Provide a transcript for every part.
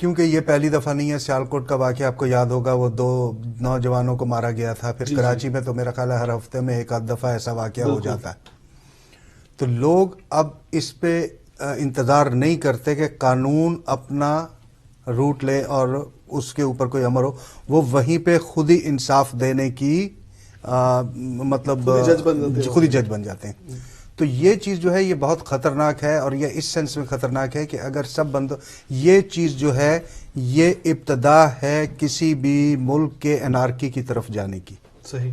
کیونکہ یہ پہلی دفعہ نہیں ہے. سیالکوٹ کا واقعہ آپ کو یاد ہوگا, وہ 2 نوجوانوں کو مارا گیا تھا. پھر کراچی میں تو میرا خیال ہے ہر ہفتے میں 1 آدھ دفعہ ایسا واقعہ ہو جاتا ہے. تو لوگ اب اس پہ انتظار نہیں کرتے کہ قانون اپنا روٹ لے اور اس کے اوپر کوئی امر ہو. وہ وہیں پہ خود ہی انصاف دینے کی مطلب خود ہی جج بن جاتے ہیں. تو یہ چیز جو ہے یہ بہت خطرناک ہے, اور یہ اس سینس میں خطرناک ہے کہ اگر سب یہ چیز جو ہے یہ ابتدا ہے کسی بھی ملک کے انارکی کی طرف جانے کی. صحیح.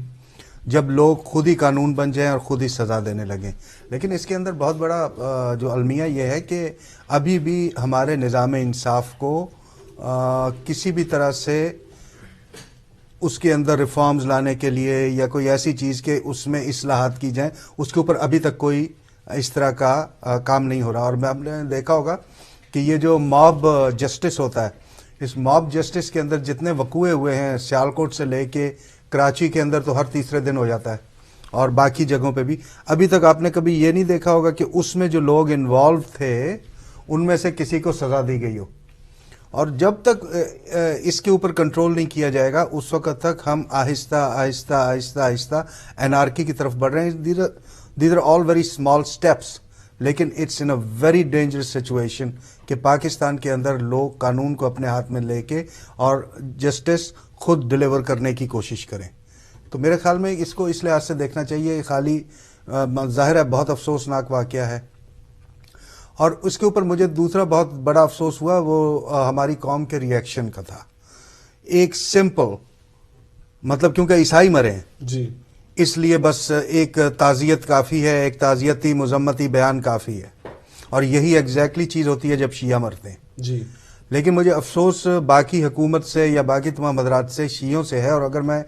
جب لوگ خود ہی قانون بن جائیں اور خود ہی سزا دینے لگیں. لیکن اس کے اندر بہت بڑا جو المیہ یہ ہے کہ ابھی بھی ہمارے نظام انصاف کو کسی بھی طرح سے اس کے اندر ریفارمز لانے کے لیے یا کوئی ایسی چیز کہ اس میں اصلاحات کی جائیں, اس کے اوپر ابھی تک کوئی اس طرح کا کام نہیں ہو رہا. اور میں آپ نے دیکھا ہوگا کہ یہ جو موب جسٹس ہوتا ہے, اس موب جسٹس کے اندر جتنے وقوعے ہوئے ہیں سیالکوٹ سے لے کے کراچی کے اندر تو ہر تیسرے دن ہو جاتا ہے, اور باقی جگہوں پہ بھی. ابھی تک آپ نے کبھی یہ نہیں دیکھا ہوگا کہ اس میں جو لوگ انوالو تھے ان میں سے کسی کو سزا دی گئی ہو. اور جب تک اس کے اوپر کنٹرول نہیں کیا جائے گا اس وقت تک ہم آہستہ آہستہ آہستہ آہستہ انارکی کی طرف بڑھ رہے ہیں. These are all very small steps, لیکن it's in a very dangerous situation کہ پاکستان کے اندر لوگ قانون کو اپنے ہاتھ میں لے کے اور جسٹس خود ڈیلیور کرنے کی کوشش کریں. تو میرے خیال میں اس کو اس لحاظ سے دیکھنا چاہیے. خالی ظاہر ہے بہت افسوسناک واقعہ ہے. اور اس کے اوپر مجھے دوسرا بہت بڑا افسوس ہوا, وہ ہماری قوم کے ری ایکشن کا تھا. ایک سمپل مطلب کیونکہ عیسائی مرے ہیں جی, اس لیے بس ایک تعزیت کافی ہے, ایک تعزیتی مذمتی بیان کافی ہے, اور یہی ایگزیکٹلی چیز ہوتی ہے جب شیعہ مرتے ہیں جی. لیکن مجھے افسوس باقی حکومت سے یا باقی تمام حضرات سے, شیعوں سے ہے. اور اگر میں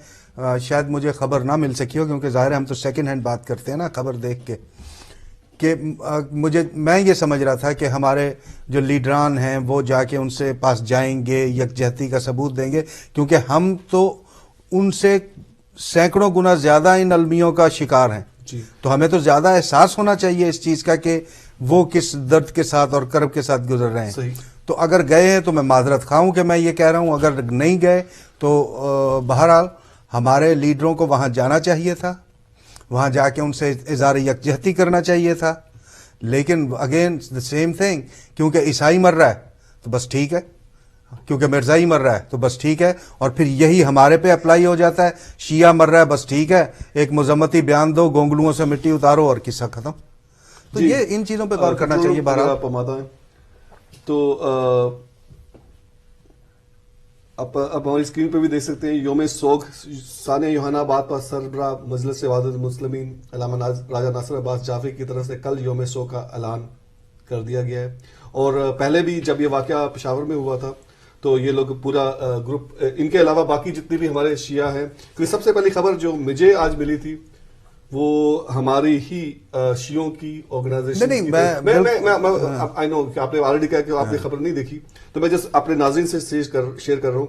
شاید مجھے خبر نہ مل سکی ہو کیونکہ ظاہر ہے ہم تو سیکنڈ ہینڈ بات کرتے ہیں نا خبر دیکھ کے, کہ میں یہ سمجھ رہا تھا کہ ہمارے جو لیڈران ہیں وہ جا کے ان سے پاس جائیں گے, یکجہتی کا ثبوت دیں گے, کیونکہ ہم تو ان سے سینکڑوں گنا زیادہ ان المیوں کا شکار ہیں جی. تو ہمیں تو زیادہ احساس ہونا چاہیے اس چیز کا کہ وہ کس درد کے ساتھ اور کرب کے ساتھ گزر رہے ہیں. صحیح. تو اگر گئے ہیں تو میں معذرت خواہ ہوں کہ میں یہ کہہ رہا ہوں, اگر نہیں گئے تو بہرحال ہمارے لیڈروں کو وہاں جانا چاہیے تھا, وہاں جا کے ان سے اظہار یکجہتی کرنا چاہیے تھا. لیکن اگین دا سیم تھنگ, کیونکہ عیسائی مر رہا ہے تو بس ٹھیک ہے, کیونکہ مرزائی مر رہا ہے تو بس ٹھیک ہے, اور پھر یہی ہمارے پہ اپلائی ہو جاتا ہے. شیعہ مر رہا ہے بس ٹھیک ہے, ایک مذمتی بیان دو, گونگلوؤں سے مٹی اتارو اور قصہ ختم. تو یہ ان چیزوں پہ غور کرنا چاہیے. بہرحال تو اب ہماری اسکرین پہ بھی دیکھ سکتے ہیں یوم سوگ ثانیہ یوحنا آباد پر سربراہ مجلس وحدت المسلمین علامہ راجہ ناصر عباس جعفری کی طرف سے کل یوم سوگ کا اعلان کر دیا گیا ہے. اور پہلے بھی جب یہ واقعہ پشاور میں ہوا تھا تو یہ لوگ پورا گروپ, ان کے علاوہ باقی جتنے بھی ہمارے شیعہ ہیں, کیونکہ سب سے پہلی خبر جو مجھے آج ملی تھی وہ ہماری ہی شیعوں کی آرگنائزیشن. آئی نو کہ آپ نے آلریڈی کہا کہ آپ نے خبر نہیں دیکھی, تو میں جسٹ اپنے ناظرین سے شیئر کر رہا ہوں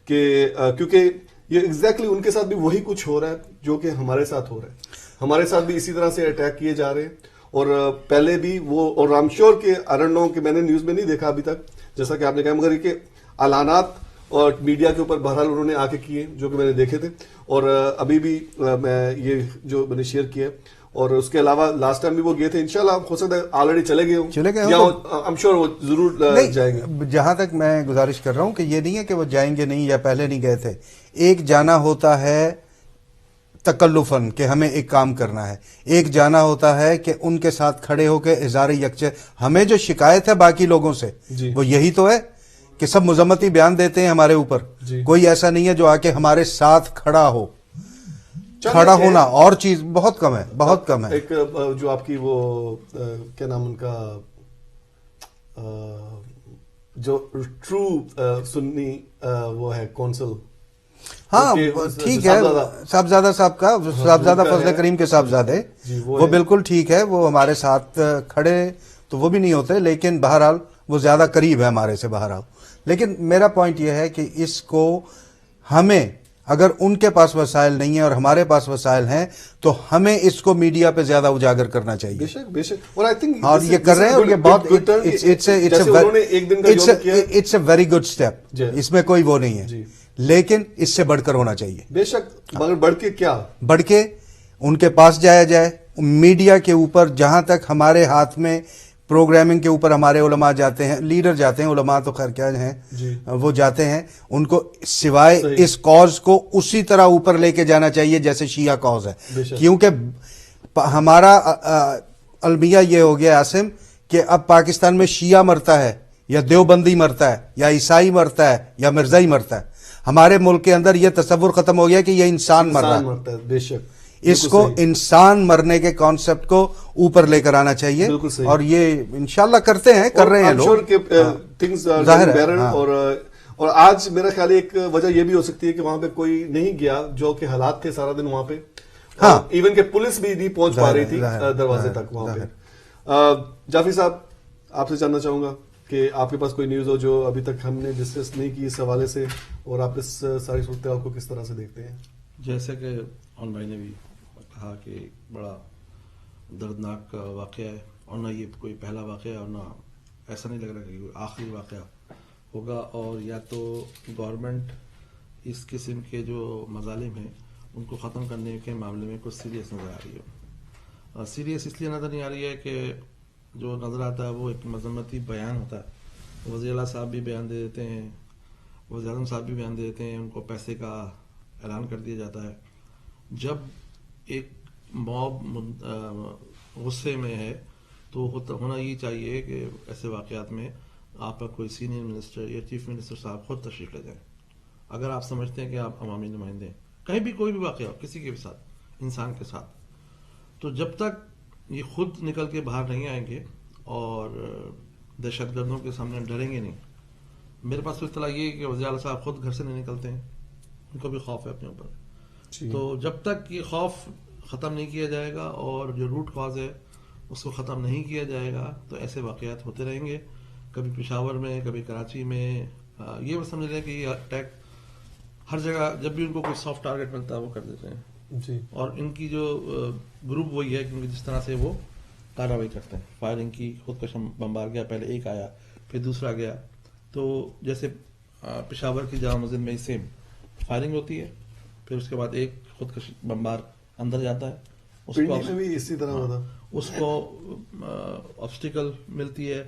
کہ کیونکہ یہ ایگزیکٹلی ان کے ساتھ بھی وہی کچھ ہو رہا ہے جو کہ ہمارے ساتھ ہو رہا ہے. ہمارے ساتھ بھی اسی طرح سے اٹیک کیے جا رہے ہیں, اور پہلے بھی وہ, اور رام شور کے ارنڈوں کہ میں نے نیوز میں نہیں دیکھا ابھی تک جیسا کہ آپ نے کہا, مگر یہ کہ اعلانات اور میڈیا کے اوپر بہرحال انہوں نے آ کے کیے جو کہ میں نے دیکھے تھے. اور ابھی بھی میں یہ جو میں نے شیئر کیا, اور اس کے علاوہ لاسٹ ٹائم بھی وہ گئے تھے, انشاءاللہ ہو سکتا ہے آلریڈی چلے گئے ہوں, I'm sure وہ ضرور جائیں گے. جہاں تک میں گزارش کر رہا ہوں کہ یہ نہیں ہے کہ وہ جائیں گے نہیں یا پہلے نہیں گئے تھے. ایک جانا ہوتا ہے تکلفاً کہ ہمیں ایک کام کرنا ہے, ایک جانا ہوتا ہے کہ ان کے ساتھ کھڑے ہو کے اظہار یکجہتی. ہمیں جو شکایت ہے باقی لوگوں سے وہ یہی تو ہے کہ سب مذمتی بیان دیتے ہیں ہمارے اوپر, کوئی ایسا نہیں ہے جو آ کے ہمارے ساتھ کھڑا ہو. کھڑا ہونا اور چیز بہت کم ہے, بہت کم ہے. ایک جو آپ کی وہ کیا نام ان کا, جو ٹرو سنی وہ ہے کونسل, ہاں ٹھیک ہے, صاحبزادہ صاحب کا, صاحبزادہ فضل کریم کے صاحبزادے, وہ بالکل ٹھیک ہے, وہ ہمارے ساتھ کھڑے تو وہ بھی نہیں ہوتے, لیکن بہرحال وہ زیادہ قریب ہے ہمارے سے بہرحال. لیکن میرا پوائنٹ یہ ہے کہ اس کو ہمیں اگر ان کے پاس وسائل نہیں ہیں اور ہمارے پاس وسائل ہیں تو ہمیں اس کو میڈیا پہ زیادہ اجاگر کرنا چاہیے. بے شک بے شک. اور آئی تھنک اور یہ کر رہے ہیں اور یہ بہت it's a very good step. اس میں کوئی وہ نہیں ہے, لیکن اس سے بڑھ کر ہونا چاہیے. بے شک. مگر بڑھ کے کیا؟ بڑھ کے ان کے پاس جایا جائے, میڈیا کے اوپر جہاں تک ہمارے ہاتھ میں پروگرامنگ کے اوپر ہمارے علماء جاتے ہیں, لیڈر جاتے ہیں, علماء تو خیر کیا ہیں وہ جاتے ہیں, ان کو سوائے اس کاز کو اسی طرح اوپر لے کے جانا چاہیے جیسے شیعہ کاز ہے. کیونکہ ہمارا المیہ یہ ہو گیا عاصم کہ اب پاکستان میں شیعہ مرتا ہے یا دیوبندی مرتا ہے یا عیسائی مرتا ہے یا مرزائی مرتا ہے. ہمارے ملک کے اندر یہ تصور ختم ہو گیا کہ یہ انسان مر رہا ہے. بے شک. اس کو انسان مرنے کے کانسیپٹ کو اوپر لے کر آنا چاہیے, اور یہ انشاءاللہ کرتے ہیں, کر رہے ہیں لوگ. ظاہر ہے. اور آج میرا خیال ایک وجہ یہ بھی ہو سکتی ہے کہ وہاں پہ کوئی نہیں گیا, جو کہ حالات تھے سارا دن وہاں پہ, ایون کہ پولیس بھی نہیں پہنچ پا رہی تھی دروازے تک وہاں پہ. جعفری صاحب, آپ سے جاننا چاہوں گا کہ آپ کے پاس کوئی نیوز ہو جو ابھی تک ہم نے ڈسکس نہیں کی اس حوالے سے, اور آپ اس ساری صورتحال کو کس طرح سے دیکھتے ہیں؟ جیسے کہ ان بھائی نے بھی کہا کہ بڑا دردناک واقعہ ہے, اور نہ یہ کوئی پہلا واقعہ ہے, اور نہ ایسا نہیں لگ رہا کہ کوئی آخری واقعہ ہوگا. اور یا تو گورنمنٹ اس قسم کے جو مظالم ہیں ان کو ختم کرنے کے معاملے میں کچھ سیریس نظر آ رہی ہے. سیریس اس لیے نظر نہیں آ رہی ہے کہ جو نظر آتا ہے وہ ایک مذمتی بیان ہوتا ہے. وزیر اعلیٰ صاحب بھی بیان دے دیتے ہیں, وزیر اعظم صاحب بھی بیان دے دیتے ہیں, ان کو پیسے کا اعلان کر دیا جاتا ہے. جب ایک موب غصے میں ہے تو ہونا یہ چاہیے کہ ایسے واقعات میں آپ کا کوئی سینئر منسٹر یا چیف منسٹر صاحب خود تشریف لے جائیں. اگر آپ سمجھتے ہیں کہ آپ عوامی نمائندے ہیں, کہیں بھی کوئی بھی واقعہ ہو کسی کے بھی ساتھ, انسان کے ساتھ, تو جب تک یہ خود نکل کے باہر نہیں آئیں گے اور دہشت گردوں کے سامنے ڈریں گے نہیں. میرے پاس تو اطلاع یہ ہے کہ وزیر اعلیٰ صاحب خود گھر سے نہیں نکلتے ہیں, ان کو بھی خوف ہے اپنے اوپر. تو جب تک یہ خوف ختم نہیں کیا جائے گا اور جو روٹ کاز ہے اس کو ختم نہیں کیا جائے گا تو ایسے واقعات ہوتے رہیں گے. کبھی پشاور میں, کبھی کراچی میں. یہ سمجھ لیں کہ یہ اٹیک ہر جگہ, جب بھی ان کو کوئی سافٹ ٹارگٹ ملتا ہے وہ کر دیتے ہیں. اور ان کی جو گروپ وہی ہے کیونکہ جس طرح سے وہ کارروائی کرتے ہیں, فائرنگ کی, خودکش بمبار گیا, پہلے ایک آیا پھر دوسرا گیا. تو جیسے پشاور کی جامع مسجد میں سیم فائرنگ ہوتی ہے, پھر اس کے بعد ایک خودکش بمبار اندر جاتا ہے, اسی طرح اس کو آبسٹیکل ملتی ہے,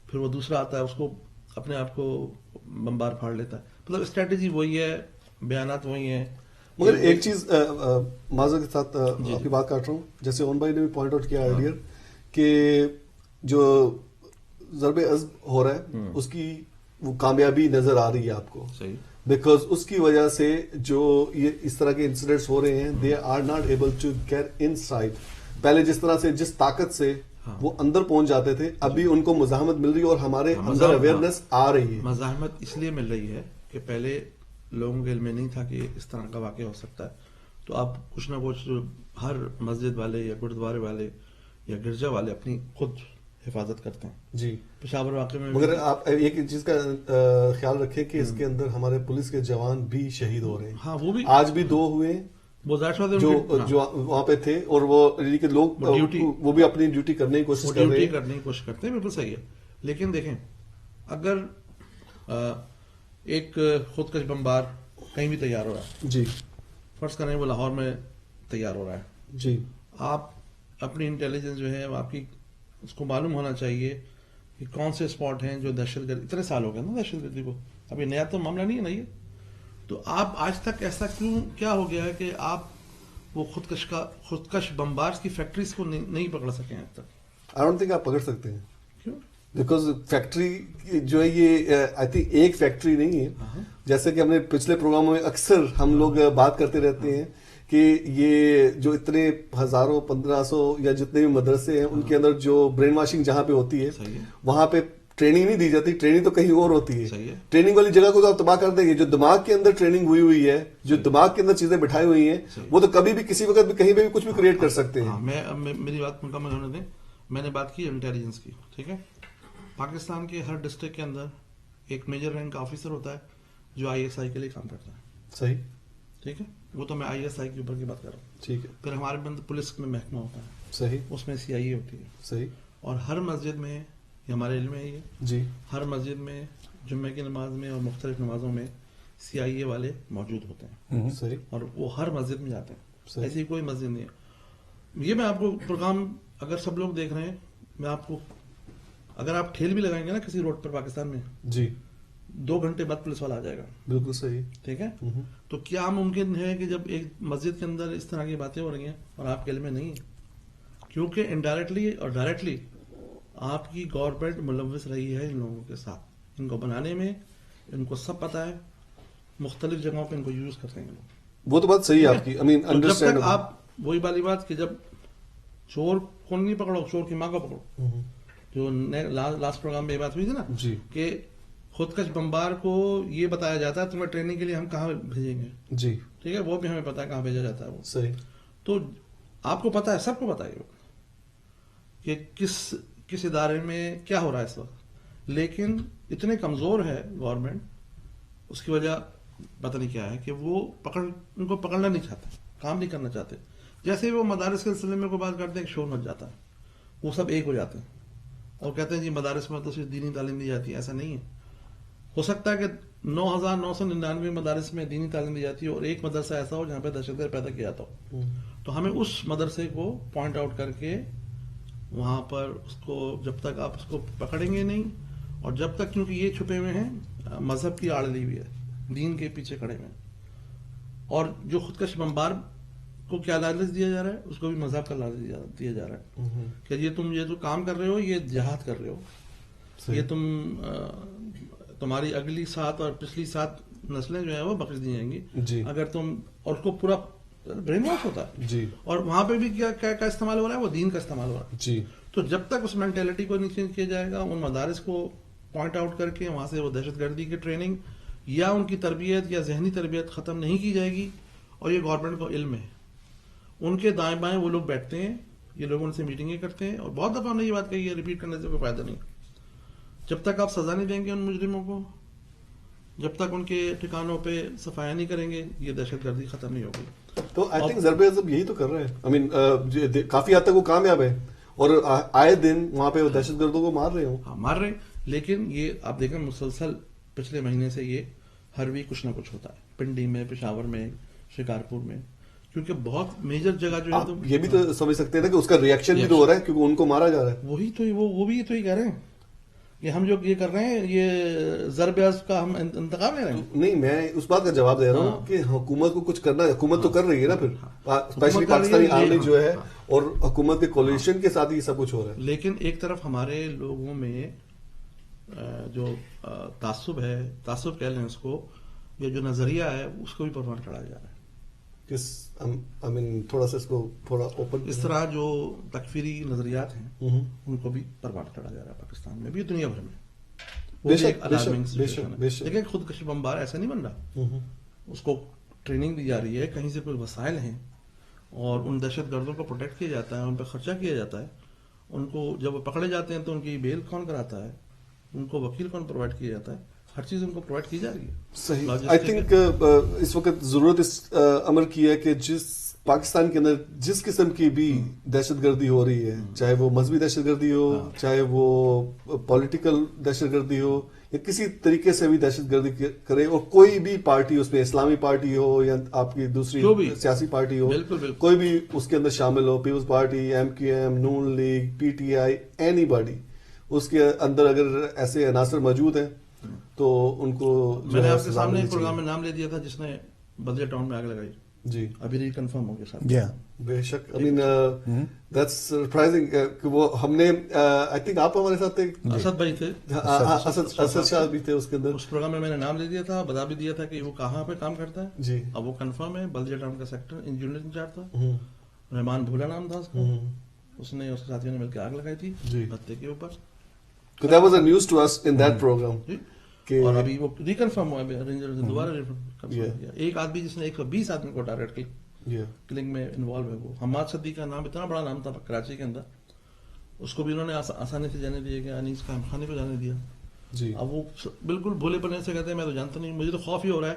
پھر وہ دوسرا آتا ہے اس کو اپنے آپ کو بمبار پھاڑ لیتا ہے. مطلب اسٹریٹجی وہی ہے, بیانات وہی ہیں. مگر ایک چیز معذرت کے ساتھ آپ کی بات کاٹ رہا ہوں, جیسے اون بھائی نے بھی پوائنٹ آؤٹ کیا ارلیئر کہ جو ضرب عزم ہو رہا ہے اس کی وہ کامیابی نظر آ رہی ہے آپ کو, بیکاز اس کی وجہ سے جو یہ اس طرح کے انسیڈنٹس ہو رہے ہیں they are not able to get inside. پہلے جس طرح سے جس طاقت سے وہ اندر پہنچ جاتے تھے, ابھی ان کو مزاحمت مل رہی ہے اور ہمارے اندر اویئرنیس آ رہی ہے. مزاحمت اس لیے مل رہی ہے کہ پہلے لوگوں کے علم میں نہیں تھا کہ اس طرح کا واقعہ ہو سکتا ہے. تو آپ کچھ نہ کچھ ہر مسجد والے یا گردوارے والے یا گرجا والے اپنی خود حفاظت کرتے ہیں. جی پشاور واقعے میں مگر آپ ایک چیز کا خیال رکھیں کہ اس کے اندر ہمارے پولیس کے جوان بھی شہید ہو رہے ہیں. ہاں وہ بھی آج بھی 2 ہوئے ہیں جو وہاں پہ تھے, اور وہ لوگ وہ بھی اپنی ڈیوٹی کرنے کی کوشش کر رہے ہیں. بالکل صحیح ہے. لیکن دیکھیں اگر ایک خودکش بمبار کہیں بھی تیار ہو رہا ہے, جی فرض کریں وہ لاہور میں تیار ہو رہا ہے, جی آپ اپنی انٹیلیجنس جو ہے آپ کی اس کو معلوم ہونا چاہیے کہ کون سے اسپاٹ ہیں جو دہشت گرد, اتنے سال ہو گئے نا دہشت گردی کو, ابھی نیا تو معاملہ نہیں ہے نا یہ. تو آپ آج تک ایسا کیا ہو گیا ہے کہ آپ وہ خودکش بمبارز کی فیکٹریز کو نہیں پکڑ سکے ہیں اب تک؟ آئی ڈونٹ تھنک آپ پکڑ سکتے ہیں. کیوں؟ بیکاز فیکٹری جو ہے یہ آئی تھنک ایک فیکٹری نہیں ہے. جیسے کہ ہم نے پچھلے پروگراموں میں اکثر ہم لوگ بات کرتے رہتے ہیں کہ یہ جو اتنے ہزاروں 1500 یا جتنے بھی مدرسے ہیں ان کے اندر جو برین واشنگ جہاں پہ ہوتی ہے وہاں پہ ٹریننگ نہیں دی جاتی, ٹریننگ تو کہیں اور ہوتی ہے. ٹریننگ والی جگہ کو تو آپ تباہ کر دیں گے. جو دماغ کے اندر ٹریننگ ہوئی ہے, جو دماغ کے اندر چیزیں بٹھائی ہوئی ہیں, وہ تو کبھی بھی کسی وقت بھی کہیں پہ بھی کچھ بھی کریٹ کر سکتے ہیں. میری بات مکمل ہونے دیں. میں نے بات کی انٹیلیجنس کی, ٹھیک ہے. پاکستان کے ہر ڈسٹرکٹ کے اندر ایک میجر رینک کا آفیسر ہوتا ہے جو ISI کے لیے کام کرتا ہے. صحیح. ٹھیک ہے. وہ تو میں ISI کے اوپر کی بات کر رہا ہوں. ٹھیک ہے. پھر ہمارے بند پولیس میں محکمہ ہوتا ہے, صحیح اس میں CIA ہوتی ہے. صحیح. اور ہر مسجد میں, یہ ہمارے علم ہے یہ, جی ہر مسجد میں جمعہ کی نماز میں اور مختلف نمازوں میں CIA والے موجود ہوتے ہیں, صحیح. اور وہ ہر مسجد میں جاتے ہیں. صحیح. ایسی کوئی مسجد نہیں ہے. یہ میں آپ کو پروگرام اگر سب لوگ دیکھ رہے ہیں, میں آپ کو, اگر آپ ٹھیل بھی لگائیں گے نا کسی روڈ پر پاکستان میں, جی 2 گھنٹے بعد پولیس والا آ جائے گا. بالکل صحیح. ٹھیک ہے. تو کیا ممکن ہے کہ جب ایک مسجد کے اندر اس طرح کی باتیں ہو رہی ہیں اور آپ کے علم میں نہیں ہے, کیونکہ انڈائریکٹلی اور ڈائریکٹلی آپ کی گورنمنٹ ملوث رہی ہے ان لوگوں کے ساتھ, ان کو بنانے میں ان کو سب پتا ہے, مختلف جگہوں پہ ان کو یوز کرتے ہیں لوگ. وہ تو بات صحیح ہے آپ کی. جب تک انڈرسٹینڈ آپ وہی والی بات کہ جب چور کو نہیں پکڑو, چور کی ماں کو پکڑو. جو لاسٹ پروگرام میں یہ بات ہوئی تھی نا, جی کہ خودکش بمبار کو یہ بتایا جاتا ہے تمہیں ٹریننگ کے لیے ہم کہاں بھیجیں گے. جی ٹھیک ہے, وہ بھی ہمیں پتا ہے کہاں بھیجا جاتا ہے. وہ صحیح. تو آپ کو پتا ہے, سب کو پتا ہے کہ کس ادارے میں کیا ہو رہا ہے اس وقت. لیکن اتنے کمزور ہے گورنمنٹ, اس کی وجہ پتہ نہیں کیا ہے کہ وہ ان کو پکڑنا نہیں چاہتے, کام نہیں کرنا چاہتے. جیسے وہ مدارس کے سلسلے میں کوئی بات کرتے ہیں کہ شور مچ جاتا ہے, وہ سب ایک ہو جاتے ہیں اور کہتے ہیں جی مدارس میں تو صرف دینی تعلیم دی جاتی ہے. ایسا نہیں ہے. ہو سکتا ہے کہ 9,999 مدارس میں دینی تعلیم دی جاتی ہے اور ایک مدرسہ ایسا ہو جہاں پہ دہشت گرد پیدا کیا جاتا ہو. تو ہمیں اس مدرسے کو پوائنٹ آؤٹ کر کے وہاں پر اس کو, جب تک آپ اس کو پکڑیں گے نہیں, اور جب تک, کیونکہ یہ چھپے ہوئے ہیں مذہب کی آڑ لی ہوئی ہے, دین کے پیچھے کھڑے ہوئے ہیں, اور جو خودکش بمبار کو کیا لالچ دیا جا رہا ہے, اس کو بھی مذہب کا لالچ دیا جا رہا ہے کہ یہ تم یہ جو کام کر رہے ہو یہ جہاد کر رہے ہو, یہ تمہاری اگلی 7 اور پچھلی 7 نسلیں جو ہیں وہ بخش دی جائیں گی جی اگر تم, اور اس کو پورا برین واش ہوتا ہے. جی اور وہاں پہ بھی کیا استعمال ہو رہا ہے, وہ دین کا استعمال ہو رہا ہے. جی. تو جب تک اس مینٹیلٹی کو نہیں چینج کیا جائے گا, ان مدارس کو پوائنٹ آؤٹ کر کے وہاں سے وہ دہشت گردی کی ٹریننگ یا ان کی تربیت یا ذہنی تربیت ختم نہیں کی جائے گی, اور یہ گورنمنٹ کو علم ہے, ان کے دائیں بائیں وہ لوگ بیٹھتے ہیں, یہ لوگ ان سے میٹنگیں کرتے ہیں, اور بہت دفعہ ہم نے یہ بات کہی ہے, ریپیٹ کرنے سے کوئی فائدہ نہیں. جب تک آپ سزا نہیں دیں گے ان مجرموں کو, جب تک ان کے ٹھکانوں پہ صفائی نہیں کریں گے, یہ دہشت گردی ختم نہیں ہوگی. تو آئی تھنک ضرب عضب یہی تو کر رہے ہیں. آئی مین کافی حد تک وہ کامیاب ہے, اور آئے دن وہاں پہ وہ دہشت گردوں کو مار رہے ہوں. ہاں مار رہے ہیں, لیکن یہ آپ دیکھیں مسلسل پچھلے مہینے سے یہ ہر ویک کچھ نہ کچھ ہوتا ہے, پنڈی میں, پشاور میں, شکارپور میں, کیونکہ بہت میجر جگہ جو ہے. تو یہ بھی تو سمجھ سکتے ہیں نا کہ اس کا ریئیکشن بھی تو ہو رہا ہے, کیونکہ ان کو مارا جا رہا ہے. وہی تو وہ بھی تو یہ کہہ رہے ہیں کہ ہم جو یہ کر رہے ہیں یہ ضرب عضب کا ہم انتقام لے رہے ہیں. نہیں, میں اس بات کا جواب دے رہا ہوں کہ حکومت کو کچھ کرنا ہے. حکومت تو کر رہی ہے نا, پھر اسپیشلی پاکستانی آرمی جو ہے اور حکومت کے کولیشن کے ساتھ ہی سب کچھ ہو رہا ہے. لیکن ایک طرف ہمارے لوگوں میں جو تعصب ہے, تعصب کہہ لیں اس کو, یا جو نظریہ ہے اس کو بھی پروان چڑھایا جا رہا ہے. تھوڑا سا اس کو تھوڑا اوپن, اس طرح جو تکفیری نظریات ہیں ان کو بھی پروان چڑھا جا رہا ہے پاکستان میں بھی, دنیا بھر میں. وہ بھی ایک الارمنگ سچویشن ہے. لیکن خودکش بمبار ایسا نہیں بن رہا, اس کو ٹریننگ دی جا رہی ہے, کہیں سے کوئی وسائل ہیں, اور ان دہشت گردوں کو پروٹیکٹ کیا جاتا ہے, ان پہ خرچہ کیا جاتا ہے. ان کو جب وہ پکڑے جاتے ہیں تو ان کی بیل کون کراتا ہے, ان کو وکیل کون پرووائڈ کیا جاتا ہے, ہر چیز ان کو پرووائڈ کی جا رہی ہے. صحیح. آئی تھنک اس وقت ضرورت اس امر کی ہے کہ جس پاکستان کے اندر جس قسم کی بھی دہشت گردی ہو رہی ہے, چاہے وہ مذہبی دہشت گردی ہو, چاہے وہ پولیٹیکل دہشت گردی ہو, یا کسی طریقے سے بھی دہشت گردی کرے, اور کوئی بھی پارٹی اس میں, اسلامی پارٹی ہو یا آپ کی دوسری سیاسی پارٹی ہو, کوئی بھی اس کے اندر شامل ہو, پیپلز پارٹی, MQM, نون لیگ, PTI, اینی باڈی, اس کے اندر اگر ایسے عناصر موجود ہیں تو ان کو, میں نے آپ کے سامنے ایک پروگرام میں نام لے دیا تھا جس نے بدلے ٹاؤن میں آگ لگائی. جی ابھی ری کنفرم ہو گیا ساتھ. بے شک. آئی مین دیٹس سرپرائزنگ کہ وہ ہم نے, آئی تھنک آپ ہمارے ساتھ تھے, اسد بھائی تھے, اسد شاہ بھی تھے اس کے اندر. اس پروگرام میں نے نام لے دیا تھا, بتا بھی دیا تھا کہ وہ کہاں پہ کام کرتا ہے. جی. اب وہ کنفرم ہے, بلدیہ ٹاؤن کا سیکٹر انجینئر انچارج تھا, رحمان بھولا نام تھا اس کا. اس نے اس کے ساتھیوں نے مل کے آگ لگائی تھی بھتے کے اوپر. That was a news to us in that program. اور ابھی وہ ریکنفرم ہوا ہے, رینجر دوبارہ ریکنفرم کیا. ایک آدمی جس نے 120 آدمی کو ٹارگیٹ کلنگ میں انوالو ہے, وہ حماد صدیق کا نام, اتنا بڑا نام تھا کراچی کے اندر, اس کو بھی انہوں نے آسانی سے جانے دیا, کہ انیس قائم خانے کو جانے دیا. اب وہ بالکل بھولے پنے سے کہتے ہیں میں تو جانتا نہیں, مجھے تو خوف ہی ہو رہا ہے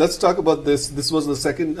Let's talk about this. This was the second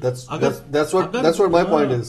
that's what my point is.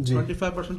25%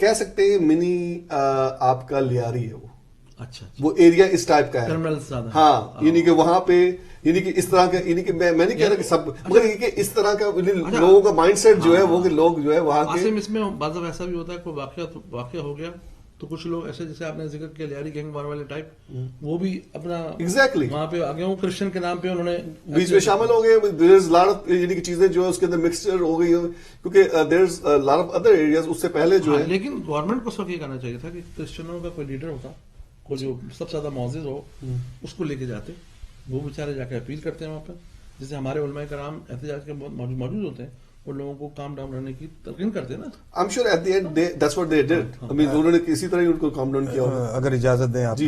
کہہ سکتے ہیں منی آپ کا لیاری ہے وہ اچھا وہ ایریا اس ٹائپ کا ہے. کرمنلز زیادہ ہیں. ہاں یعنی کہ وہاں پہ یعنی کہ اس طرح کا یعنی کہ میں نہیں کہہ رہا کہ سب مگر یہ کہ اس طرح کا لوگوں کا مائنڈ سیٹ جو ہے وہ کہ لوگ جو ہے وہاں کے عاصم اس میں بعض دفعہ ایسا بھی ہوتا ہے کوئی واقعہ ہو گیا تو کچھ لوگ ایسے جیسے آپ نے ذکر کیا لیاری گینگ وار والے ٹائپ وہ بھی اپنا ایگزیکٹلی وہاں پہ آگے ہوں کرسچن کے نام پہ انہوں نے بیچ میں شامل ہو گئے. دیر از لاٹ آف یعنی کہ چیزیں جو ہے اس کے اندر مکسچر ہو گئی کیونکہ دیر از لاٹ آف ادر ایریاز اس سے پہلے جو ہے. لیکن گورنمنٹ کو اس وقت یہ کرنا چاہیے تھا کہ کرسچنوں کا کوئی لیڈر ہوتا کوئی جو سب سے زیادہ معزز ہو اس کو لے کے جاتے وہ بیچارے جا کے اپیل کرتے ہیں وہاں پہ جیسے ہمارے علماء کرام احتجاج کے موجود ہوتے ہیں ان لوگوں کو کام ڈاؤن رہنے کی تلقین کرتے ہیں نا. I'm sure at the end that's what they did. I mean انہوں نے کسی طرح ان کو کام ڈاؤن کیا ہوگا. اگر اجازت دیں آپ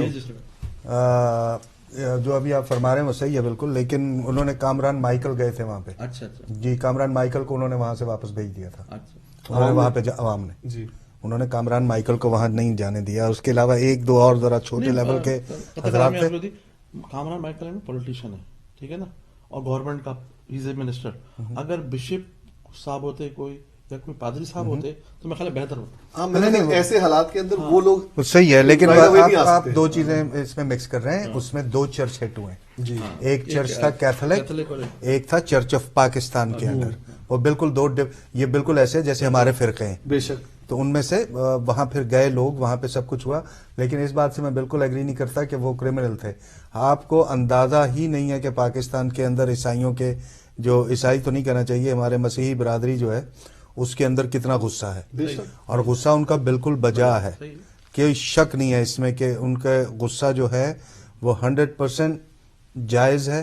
جو ابھی آپ فرما رہے ہیں وہ صحیح ہے بالکل لیکن انہوں نے کامران مائیکل گئے تھے وہاں پہ. اچھا جی کامران مائیکل کو انہوں نے وہاں سے واپس بھیج دیا تھا. اچھا وہاں پہ عوام نے جی انہوں نے کامران مائیکل کو وہاں نہیں جانے دیا. اس کے علاوہ ایک دو اور ذرا چھوٹے لیول کے حضرات تھے. کامران مائیکل پولیٹیشین ہے ٹھیک ہے نا اور گورنمنٹ کا ہیز اے منسٹر. اگر بشپ صاحب ہوتے کوئی یا کوئی پادری صاحب ہوتے تو میں خیال بہتر ہوتا. ہاں ایسے حالات کے اندر وہ لوگ صحیح ہے لیکن آپ دو چیزیں اس میں مکس کر رہے ہیں. اس میں دو چرچ ہیڈ ہوئے جی ایک چرچ تھا کیتھولک ایک تھا چرچ آف پاکستان کے انڈر. وہ بالکل دو یہ بالکل ایسے جیسے ہمارے فرقے ہیں بے شک. تو ان میں سے وہاں پھر گئے لوگ وہاں پہ سب کچھ ہوا لیکن اس بات سے میں بالکل ایگری نہیں کرتا کہ وہ کرمنل تھے. آپ کو اندازہ ہی نہیں ہے کہ پاکستان کے اندر عیسائیوں کے جو عیسائی تو نہیں کہنا چاہیے ہمارے مسیحی برادری جو ہے اس کے اندر کتنا غصہ ہے اور غصہ ان کا بالکل بجا ہے. کوئی شک نہیں ہے اس میں کہ ان کا غصہ جو ہے وہ 100% جائز ہے.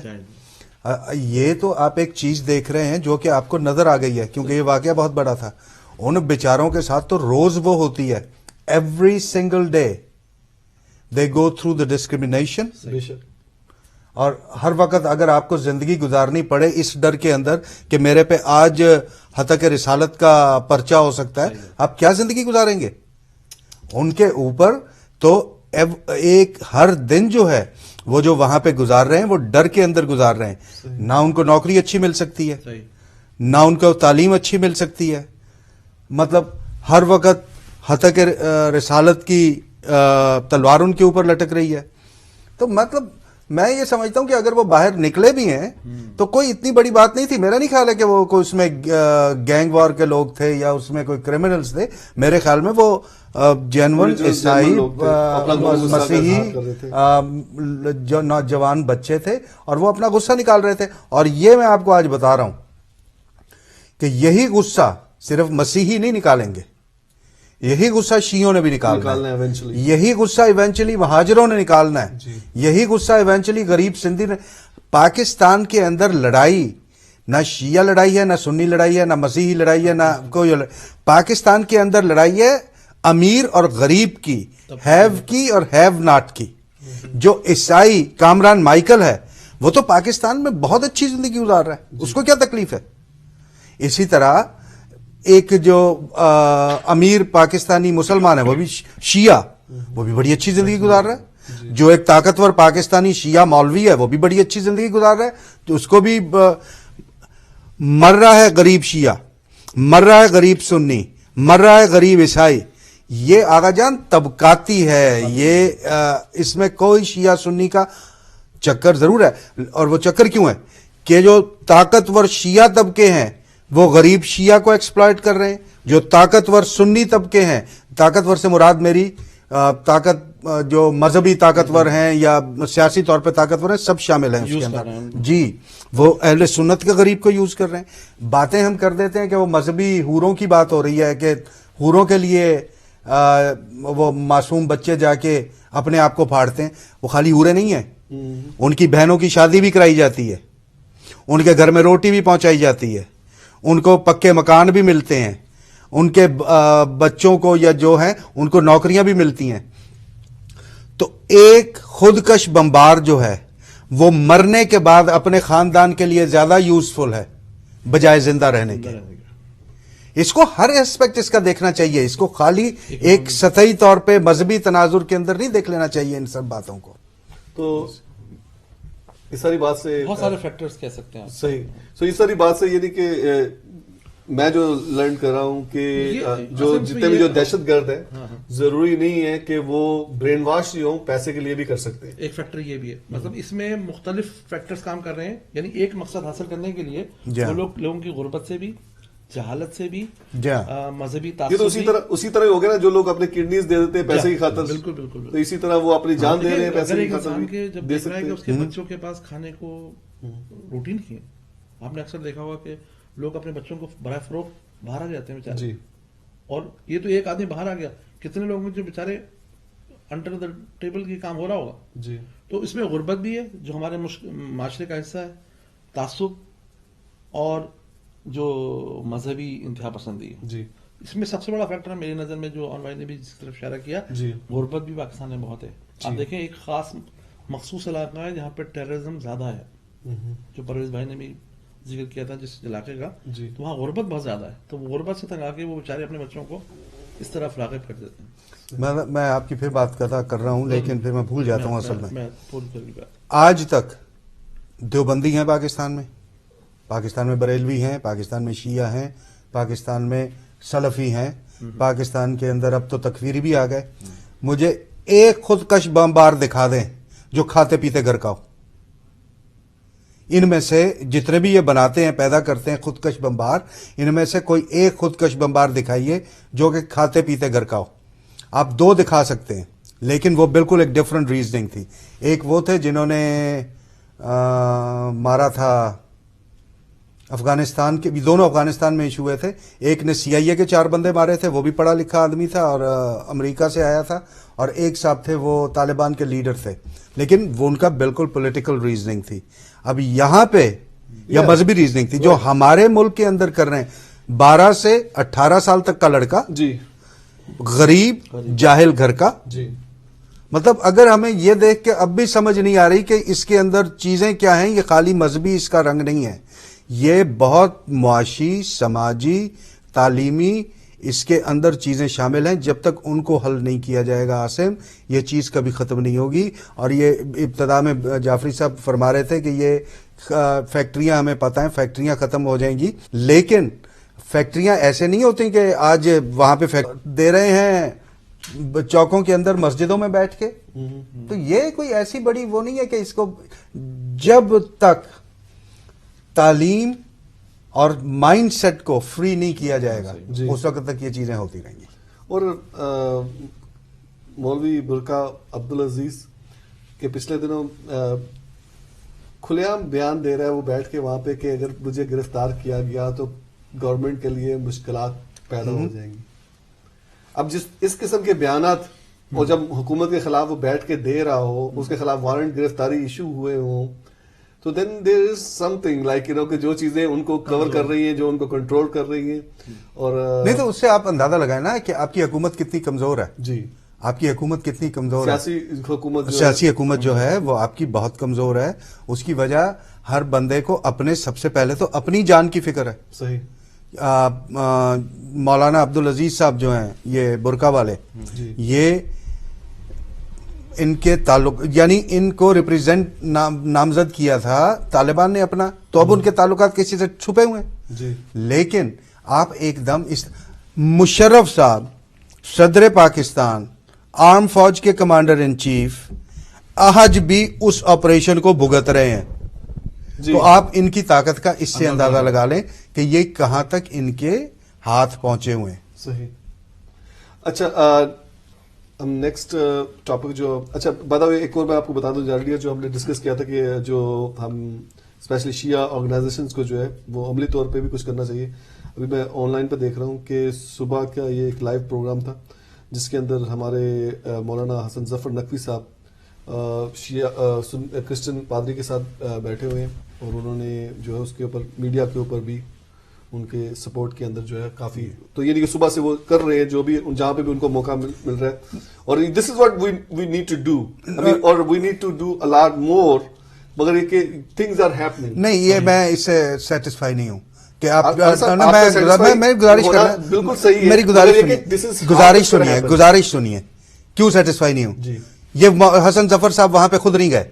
یہ تو آپ ایک چیز دیکھ رہے ہیں جو کہ آپ کو نظر آ گئی ہے کیونکہ یہ واقعہ بہت بڑا تھا. ان بیچاروں کے ساتھ تو روز وہ ہوتی ہے every single day they go through the discrimination. اور ہر وقت اگر آپ کو زندگی گزارنی پڑے اس ڈر کے اندر کہ میرے پہ آج حتیٰ رسالت کا پرچہ ہو سکتا ہے آپ کیا زندگی گزاریں گے ان کے اوپر. تو ایک ہر دن جو ہے وہ جو وہاں پہ گزار رہے ہیں وہ ڈر کے اندر گزار رہے ہیں. نہ ان کو نوکری اچھی مل سکتی ہے نہ ان کو تعلیم اچھی مل سکتی ہے. مطلب ہر وقت حتیٰ رسالت کی تلوار ان کے اوپر لٹک رہی ہے. تو مطلب میں یہ سمجھتا ہوں کہ اگر وہ باہر نکلے بھی ہیں تو کوئی اتنی بڑی بات نہیں تھی. میرا نہیں خیال ہے کہ وہ کوئی اس میں گینگ وار کے لوگ تھے یا اس میں کوئی کرمنلز تھے. میرے خیال میں وہ جینون عیسائی مسیحی جو نوجوان بچے تھے اور وہ اپنا غصہ نکال رہے تھے. اور یہ میں آپ کو آج بتا رہا ہوں کہ یہی غصہ صرف مسیحی نہیں نکالیں گے یہی غصہ شیعوں نے بھی نکالنا ہے. یہی غصہ ایونچولی مہاجروں نے نکالنا ہے. یہی غصہ ایونچولی غریب سندھی نے. پاکستان کے اندر لڑائی نہ شیعہ لڑائی ہے نہ سنی لڑائی ہے نہ مسیحی لڑائی ہے نہ کوئی پاکستان کے اندر لڑائی ہے امیر اور غریب کی ہیو کی اور ہیو ناٹ کی. جو عیسائی کامران مائیکل ہے وہ تو پاکستان میں بہت اچھی زندگی گزار رہا ہے اس کو کیا تکلیف ہے. اسی طرح ایک جو امیر پاکستانی مسلمان ہے وہ بھی شیعہ وہ بھی بڑی اچھی زندگی گزار رہا ہے. جو ایک طاقتور پاکستانی شیعہ مولوی ہے وہ بھی بڑی اچھی زندگی گزار رہا ہے. تو اس کو بھی مر رہا ہے غریب شیعہ مر رہا ہے غریب سنی مر رہا ہے غریب عیسائی. یہ آغا جان طبقاتی ہے. یہ اس میں کوئی شیعہ سنی کا چکر ضرور ہے. اور وہ چکر کیوں ہے کہ جو طاقتور شیعہ طبقے ہیں وہ غریب شیعہ کو ایکسپلائٹ کر رہے ہیں. جو طاقتور سنی طبقے ہیں طاقتور سے مراد میری جو مذہبی طاقتور ہیں یا سیاسی طور پہ طاقتور ہیں سب شامل ہیں اس کے اندر. جی وہ اہل سنت کے غریب کو یوز کر رہے ہیں. باتیں ہم کر دیتے ہیں کہ وہ مذہبی حوروں کی بات ہو رہی ہے کہ حوروں کے لیے وہ معصوم بچے جا کے اپنے آپ کو پھاڑتے ہیں. وہ خالی حوریں نہیں ہیں ان کی بہنوں کی شادی بھی کرائی جاتی ہے ان کے گھر میں روٹی بھی پہنچائی جاتی ہے ان کو پکے مکان بھی ملتے ہیں ان کے بچوں کو یا جو ہیں ان کو نوکریاں بھی ملتی ہیں. تو ایک خودکش بمبار جو ہے وہ مرنے کے بعد اپنے خاندان کے لیے زیادہ یوزفل ہے بجائے زندہ رہنے کے. اس کو ہر ایسپیکٹ اس کا دیکھنا چاہیے. اس کو خالی ایک سطحی طور پہ مذہبی تناظر کے اندر نہیں دیکھ لینا چاہیے ان سب باتوں کو. تو اس ساری بات سے بہت سارے فیکٹرز کہہ سکتے ہیں صحیح. سو اس ساری بات سے یعنی کہ میں جو لرن کر رہا ہوں کہ جو جتنے بھی جو دہشت گرد ہے ضروری نہیں ہے کہ وہ برین واش ہی ہوں، پیسے کے لیے بھی کر سکتے ہیں. ایک فیکٹر یہ بھی ہے، مطلب اس میں مختلف فیکٹرز کام کر رہے ہیں، یعنی ایک مقصد حاصل کرنے کے لیے وہ لوگوں کی غربت سے بھی، جہالت سے بھی، مذہبی یہ تو اسی طرح ہو گیا نا، جو لوگ اپنے کڈنیز دے دیتے ہیں پیسے کی خاطر. بالکل بالکل. تو اسی طرح وہ اپنی جان دے رہے ہیں پیسے کی خاطر انسان بھی کے جب دے دیکھ رہا ہے سکتے کہ ہیں. اس کے بچوں کے پاس کھانے کو روٹی نہیں ہے، آپ نے اکثر دیکھا ہوگا کہ لوگ اپنے بچوں کو برائے فروخت باہر آ جاتے ہیں بیچارے. جی. اور یہ تو ایک آدمی باہر آ گیا، کتنے لوگ جو بیچارے انڈر دا ٹیبل کی کام ہو رہا ہوگا. جی. تو اس میں غربت بھی ہے جو ہمارے معاشرے کا حصہ ہے، تعصب اور جو مذہبی انتہا پسندی ہے. جی. اس میں سب سے بڑا فیکٹر میری نظر میں جو آن لائن نے بھی جس طرف اشارہ کیا، غربت بھی پاکستان میں بہت ہے. آپ دیکھیں ایک خاص مخصوص علاقہ ہے جہاں پہ ٹیررزم زیادہ ہے، جو پرویز بھائی نے بھی ذکر کیا تھا جس علاقے کا، تو وہاں غربت بہت زیادہ ہے. تو وہ غربت سے تنگ آ کے وہ بیچارے اپنے بچوں کو اس طرف راغب کر دیتے ہیں. میں آپ کی پھر بات کر رہا ہوں، لیکن پھر میں بھول جاتا ہوں. اصل میں پوری بات آج تک دیوبندی ہیں پاکستان میں بریلوی ہیں، پاکستان میں شیعہ ہیں، پاکستان میں سلفی ہیں، پاکستان کے اندر اب تو تکفیری بھی آ گئے. مجھے ایک خودکش بمبار دکھا دیں جو کھاتے پیتے گھر کا ہو. ان میں سے جتنے بھی یہ بناتے ہیں، پیدا کرتے ہیں خودکش بمبار، ان میں سے کوئی ایک خودکش بمبار دکھائیے جو کہ کھاتے پیتے گھر کا ہو. آپ 2 دکھا سکتے ہیں، لیکن وہ بالکل ایک ڈفرنٹ ریزننگ تھی. ایک وہ تھے جنہوں نے مارا تھا افغانستان کے بھی، دونوں افغانستان میں ایشو ہوئے تھے. ایک نے CIA کے 4 بندے مارے تھے، وہ بھی پڑھا لکھا آدمی تھا اور امریکہ سے آیا تھا. اور ایک صاحب تھے وہ طالبان کے لیڈر تھے، لیکن وہ ان کا بالکل پولیٹیکل ریزننگ تھی. اب یہاں پہ یا مذہبی ریزننگ تھی جو ہمارے ملک کے اندر کر رہے ہیں. 12 سے 18 سال تک کا لڑکا، جی، غریب جاہل گھر کا. جی. مطلب اگر ہمیں یہ دیکھ کے اب بھی سمجھ نہیں آ رہی کہ اس کے اندر چیزیں کیا ہیں، یہ خالی مذہبی اس کا رنگ نہیں ہے، یہ بہت معاشی، سماجی، تعلیمی اس کے اندر چیزیں شامل ہیں. جب تک ان کو حل نہیں کیا جائے گا عاصم، یہ چیز کبھی ختم نہیں ہوگی. اور یہ ابتدا میں جعفری صاحب فرما رہے تھے کہ یہ فیکٹریاں، ہمیں پتہ ہیں فیکٹریاں ختم ہو جائیں گی، لیکن فیکٹریاں ایسے نہیں ہوتی کہ آج وہاں پہ دے رہے ہیں چوکوں کے اندر، مسجدوں میں بیٹھ کے. تو یہ کوئی ایسی بڑی وہ نہیں ہے کہ اس کو جب تک تعلیم اور مائنڈ سیٹ کو فری نہیں کیا جائے گا، اس وقت تک یہ چیزیں ہوتی رہیں گی. اور مولوی برقع عبدالعزیز کے پچھلے دنوں کھلے عام بیان دے رہا ہے وہ بیٹھ کے وہاں پہ کہ اگر مجھے گرفتار کیا گیا تو گورنمنٹ کے لیے مشکلات پیدا ہو جائیں گی. اب اس قسم کے بیانات، اور جب حکومت کے خلاف وہ بیٹھ کے دے رہا ہو، اس کے خلاف وارنٹ گرفتاری ایشو ہوئے ہوں، تو دین دیر از سم تھنگ لائک کہ جو چیزیں ان کو کور کر رہی ہیں، جو ان کو کنٹرول کر رہی ہیں. اور نہیں تو اس سے آپ اندازہ لگائیں نا کہ آپ کی حکومت کتنی کمزور ہے. جی، آپ کی حکومت کتنی کمزور ہے. سیاسی حکومت جو ہے وہ آپ کی بہت کمزور ہے. اس کی وجہ ہر بندے کو اپنے، سب سے پہلے تو اپنی جان کی فکر ہے. صحیح. مولانا عبدالعزیز صاحب جو ہیں یہ برقع والے، یہ ان کے تعلق، یعنی ان کو ریپرزینٹ نامزد کیا تھا طالبان نے اپنا، تو اب ان کے تعلقات کسی سے چھپے ہوئے ہیں. لیکن آپ ایک دم اس مشرف صاحب صدر پاکستان، آرم فوج کے کمانڈر ان چیف، آج بھی اس آپریشن کو بھگت رہے ہیں. تو آپ ان کی طاقت کا اس سے اندازہ لگا لیں کہ یہ کہاں تک ان کے ہاتھ پہنچے ہوئے ہیں. صحیح. اچھا، ہم نیکسٹ ٹاپک جو، اچھا بتا ایک اور میں آپ کو بتا دوں، ارلیئر جو ہم نے ڈسکس کیا تھا کہ جو ہم اسپیشلی شیعہ آرگنائزیشنز کو جو ہے وہ عملی طور پہ بھی کچھ کرنا چاہیے. ابھی میں آن لائن پہ دیکھ رہا ہوں کہ صبح کا یہ ایک لائیو پروگرام تھا جس کے اندر ہمارے مولانا حسن ظفر نقوی صاحب شیعہ کرسچن پادری کے ساتھ بیٹھے ہوئے ہیں، اور انہوں نے جو ہے اس کے اوپر میڈیا کے اوپر بھی ان کے سپورٹ کے اندر جو ہے کافی، تو یہ نہیں کہ صبح سے وہ کر رہے ہیں جو بھی جہاں پہ بھی ان کو موقع مل رہا ہے. اور this is what we need to do, اور we need to do a lot more, مگر یہ کہ تھنگز آر ہیپننگ. نہیں، یہ میں اس سے سیٹسفائی نہیں ہوں کہ آپ، میں گزارش کر رہا ہوں، بالکل صحیح ہے، میری گزارش سنیے. کیوں سیٹسفائی نہیں ہوں؟ یہ حسن ظفر صاحب وہاں پہ خود نہیں گئے،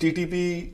TTP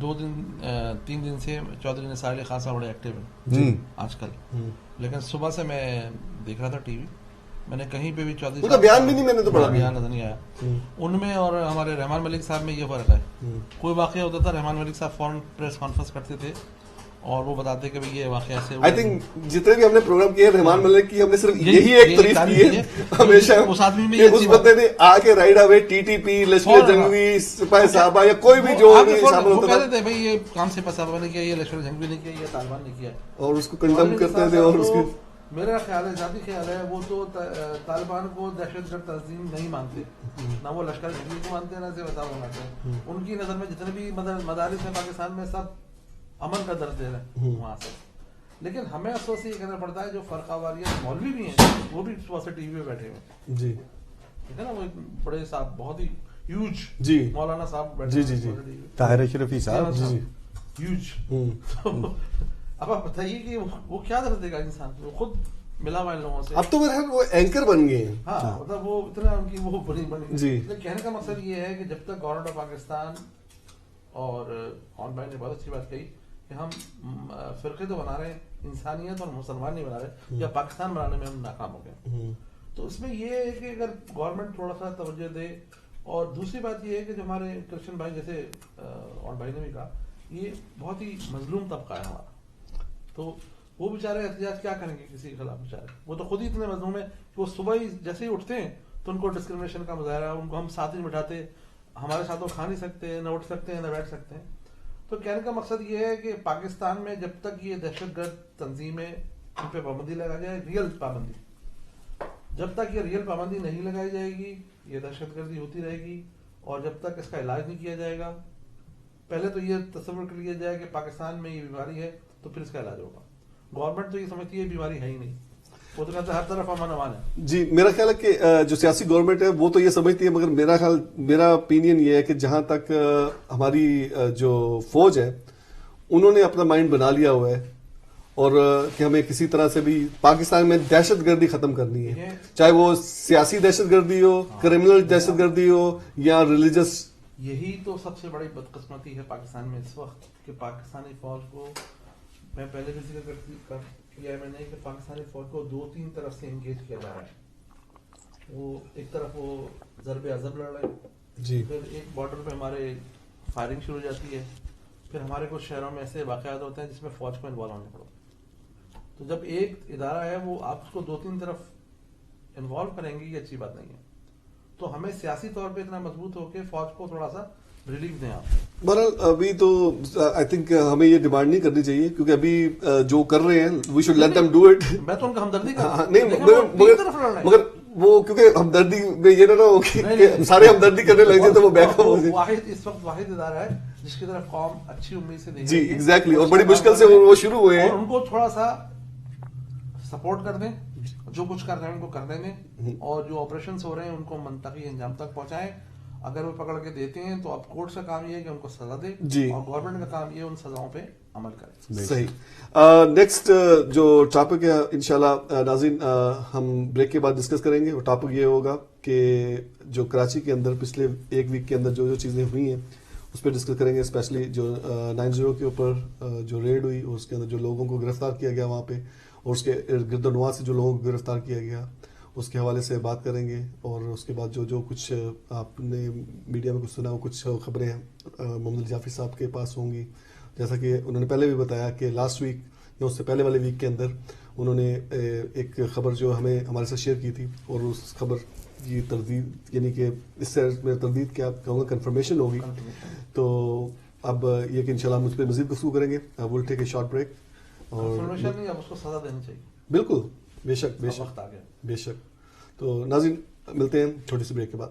3 دن سے چودھری نثار علی خان صاحب بڑے ایکٹیو ہیں آج کل. لیکن صبح سے میں دیکھ رہا تھا ٹی وی, میں نے کہیں پہ بھی چودھری ان کا بیان بھی نہیں میں نے تو پڑھا بیان نظر نہیں آیا ان میں. اور ہمارے رحمان ملک صاحب میں یہ فرق ہے, کوئی واقعہ ہوتا تھا رحمان ملک صاحب فوراً پریس کانفرنس کرتے تھے اور وہ بتاتے کہ بھئی یہ واقعہ ایسے ہوا. آئی تھنک جتنے بھی ہم نے پروگرام کیے رحمان ملک کی ہم نے صرف یہی ایک تعریف کی ہے ہمیشہ اس آدمی میں کہ اس بندے نے آ کے رائڈ اوے ٹی ٹی پی لشکر جنگوی سپاہی صاحبہ یا کوئی بھی جو شامل وہ ہوتا کہتے تھے بھئی یہ کام سپاہی صاحبہ نے کیا, یہ لشکر جنگوی نے کیا, یہ طالبان نے کیا, اور اس کو کنڈم کرتے تھے. اور اس کی میرا خیال ہے, ذاتی خیال ہے, وہ تو طالبان کو دہشت گرد تنظیم نہیں مانتے, نہ وہ لشکر جنگی کو مانتے ہیں, نہ سپاہی صاحب کو مانتے ہیں. ان کی نظر میں جتنے بھی مدارس ہیں پاکستان میں سب امن کا درد دے رہے ہیں وہاں سے. لیکن ہمیں افسوس یہ کہنا پڑتا ہے جو فرقہ واریت مولوی بھی ہیں وہ بھی صبح سے ٹی وی پہ بیٹھے ہوئے ہیں. جی ٹھیک ہے نا, وہ بڑے صاحب بہت ہی ہیوج جی مولانا صاحب بیٹھے جی جی جی طاہر اشرفی صاحب جی ہیوج. اب آپ بتائیے کہ وہ کیا درد دے گا انسان کو, وہ خود ملا ہوا ان لوگوں سے. اب تو میرے خیال وہ اینکر بن گئے ہیں. ہاں مطلب وہ اتنا ان کی وہ بنی جی. کہنے کا مقصد یہ ہے کہ جب تک گورنمنٹ آف پاکستان اور آن بھائی نے بہت اچھی بات کہی کہ ہم فرقے تو بنا رہے ہیں, انسانیت اور مسلمان نہیں بنا رہے, یا پاکستان بنانے میں ہم ناکام ہو گئے. تو اس میں یہ ہے کہ اگر گورنمنٹ تھوڑا سا توجہ دے. اور دوسری بات یہ ہے کہ جو ہمارے کرشچن بھائی جیسے آن بھائی نے بھی کہا, یہ بہت ہی مظلوم طبقہ ہے ہمارا, تو وہ بیچارے احتجاج کیا کریں گے کسی کے خلاف بیچارے, وہ تو خود ہی اتنے مظلوم ہیں کہ وہ صبح ہی جیسے ہی اٹھتے ہیں تو ان کو ڈسکریمنیشن کا مظاہرہ, ان کو ہم ساتھ ہی بٹھاتے, ہمارے ساتھ وہ کھا نہیں سکتے, نہ اٹھ سکتے ہیں, نہ بیٹھ سکتے ہیں. تو کہنے کا مقصد یہ ہے کہ پاکستان میں جب تک یہ دہشت گرد تنظیمیں ان پہ پابندی لگا جائے, ریئل پابندی, جب تک یہ ریئل پابندی نہیں لگائی جائے گی یہ دہشت گردی ہوتی رہے گی. اور جب تک اس کا علاج نہیں کیا جائے گا, پہلے تو یہ تصور کر لیا جائے کہ پاکستان میں یہ بیماری ہے تو پھر اس کا علاج ہوگا. گورنمنٹ تو یہ سمجھتی ہے بیماری ہے ہی نہیں, وہ تو کہتے ہیں ہر طرف امن امان ہے. جی میرا خیال ہے کہ جو سیاسی گورنمنٹ ہے وہ تو یہ سمجھتی ہے, مگر میرا اوپینین یہ ہے کہ جہاں تک ہماری جو فوج ہے انہوں نے اپنا مائنڈ بنا لیا ہوا ہے, اور کہ ہمیں کسی طرح سے بھی پاکستان میں دہشت گردی ختم کرنی ہے, چاہے وہ سیاسی دہشت گردی ہو, کرمنل دہشت گردی ہو, یا ریلیجس. یہی تو سب سے بڑی بدقسمتی ہے پاکستان میں اس وقت کہ پاکستانی فوج کو, میں پہلے بھی ذکر کیا ہے میں نے کہ پاکستانی فوج کو 2-3 طرف سے انگیج کیا جا رہا ہے. وہ ایک طرف وہ ضرب عضب لڑ رہے ہیں, جی پھر ایک بارڈر پہ ہمارے فائرنگ شروع ہو جاتی ہے, پھر ہمارے کچھ شہروں میں ایسے واقعات ہوتے ہیں جس میں فوج کو انوالو ہونا پڑتا ہے. تو جب ایک ادارہ ہے وہ آپ اس کو 2-3 طرف انوالو کریں گے, یہ اچھی بات نہیں ہے. تو ہمیں سیاسی طور پہ اتنا مضبوط ہو کے فوج کو تھوڑا سا ریلیف دیں آپ. بہرحال ابھی تو آئی تھنک ہمیں یہ ڈیمانڈ نہیں کرنی چاہیے, کیونکہ ابھی جو کر رہے ہیں we should let them do it. میں تو ان کا ہمدردی کر رہا ہوں, نہیں مگر وہ کیونکہ ہمدردی میں یہ نہ ہو کہ سارے ہمدردی کرنے لگ جائے تو وہ بیک ہو جائے. واحد اس وقت واحد ادارہ ہے جس کی طرف قوم اچھی امید سے دیکھ جی رہی ہے. ایگزیکٹلی, اور بڑی مشکل سے وہ شروع ہوئے ہیں, اور ان کو تھوڑا سا سپورٹ کر دیں, جو کچھ کر رہے ہیں ان کو کرنے دیں, اور جو آپریشنز ہو رہے ہیں ان کو منطقی انجام تک پہنچائیں. اگر وہ پکڑ کے دیتے ہیں تو اب کورٹ کا کام یہ ہے کہ ان کو سزا دے, اور گورنمنٹ کا کام یہ ان سزاؤں پہ عمل کرے. صحیح. نیکسٹ جو ٹاپک ہے انشاءاللہ ناظرین ہم بریک کے بعد ڈسکس کریں گے, اور ٹاپک یہ ہوگا کہ جو کراچی کے اندر پچھلے ایک ویک کے اندر جو چیزیں ہوئی ہیں اس پہ ڈسکس کریں گے, اسپیشلی جو 9/0 کے اوپر جو ریڈ ہوئی اس کے اندر جو لوگوں کو گرفتار کیا گیا وہاں پہ, اور اس کے گرد و نواح سے جو لوگوں کو گرفتار کیا گیا اس کے حوالے سے بات کریں گے. اور اس کے بعد جو کچھ آپ نے میڈیا میں کچھ سنا, وہ کچھ خبریں محمد علی جعفری صاحب کے پاس ہوں گی, جیسا کہ انہوں نے پہلے بھی بتایا کہ لاسٹ ویک یا اس سے پہلے والے ویک کے اندر انہوں نے ایک خبر جو ہمارے ساتھ شیئر کی تھی, اور اس خبر کی تردید, یعنی کہ اس سے میرا تردید کیا کہوں گا کنفرمیشن ہوگی. تو اب یہ کہ انشاءاللہ ہم اس پہ مزید گفتگو کریں گے. ول ٹیک اے شارٹ بریک. اور اب اس کو سزا دینی چاہیے. بالکل, بے شک بے وقت آ گیا, بے شک. تو ناظرین ملتے ہیں چھوٹی سی بریک کے بعد.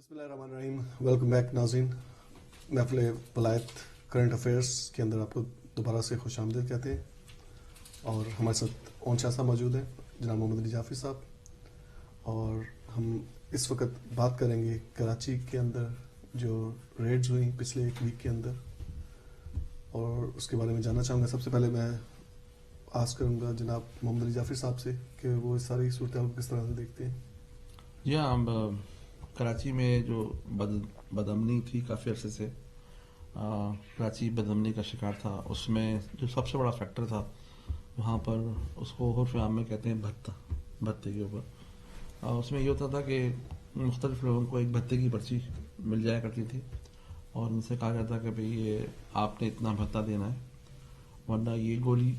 بسم اللہ الرحمن الرحیم. ویلکم بیک ناظرین. محفل ولایت کرنٹ افیئرس کے اندر آپ کو دوبارہ سے خوش آمدید کہتے ہیں, اور ہمارے ساتھ اون شاہ صاحب موجود ہیں, جناب محمد علی جعفری صاحب, اور ہم اس وقت بات کریں گے کراچی کے اندر جو ریڈز ہوئی پچھلے ایک ویک کے اندر, اور اس کے بارے میں جاننا چاہوں گا. سب سے پہلے میں آس کروں گا جناب محمد علی جعفری صاحب سے کہ وہ اس ساری صورتحال کو کس طرح سے دیکھتے ہیں. جی ہاں, کراچی میں جو بدامنی تھی کافی عرصے سے, کراچی بدامنی کا شکار تھا. اس میں جو سب سے بڑا فیکٹر تھا وہاں پر, اس کو عرف عام میں کہتے ہیں بھتے کے اوپر. اس میں یہ ہوتا تھا کہ مختلف لوگوں کو ایک بھتے کی پرچی مل جایا کرتی تھی, اور ان سے کہا جاتا کہ بھئی یہ آپ نے اتنا بھتہ دینا ہے, ورنہ یہ گولی,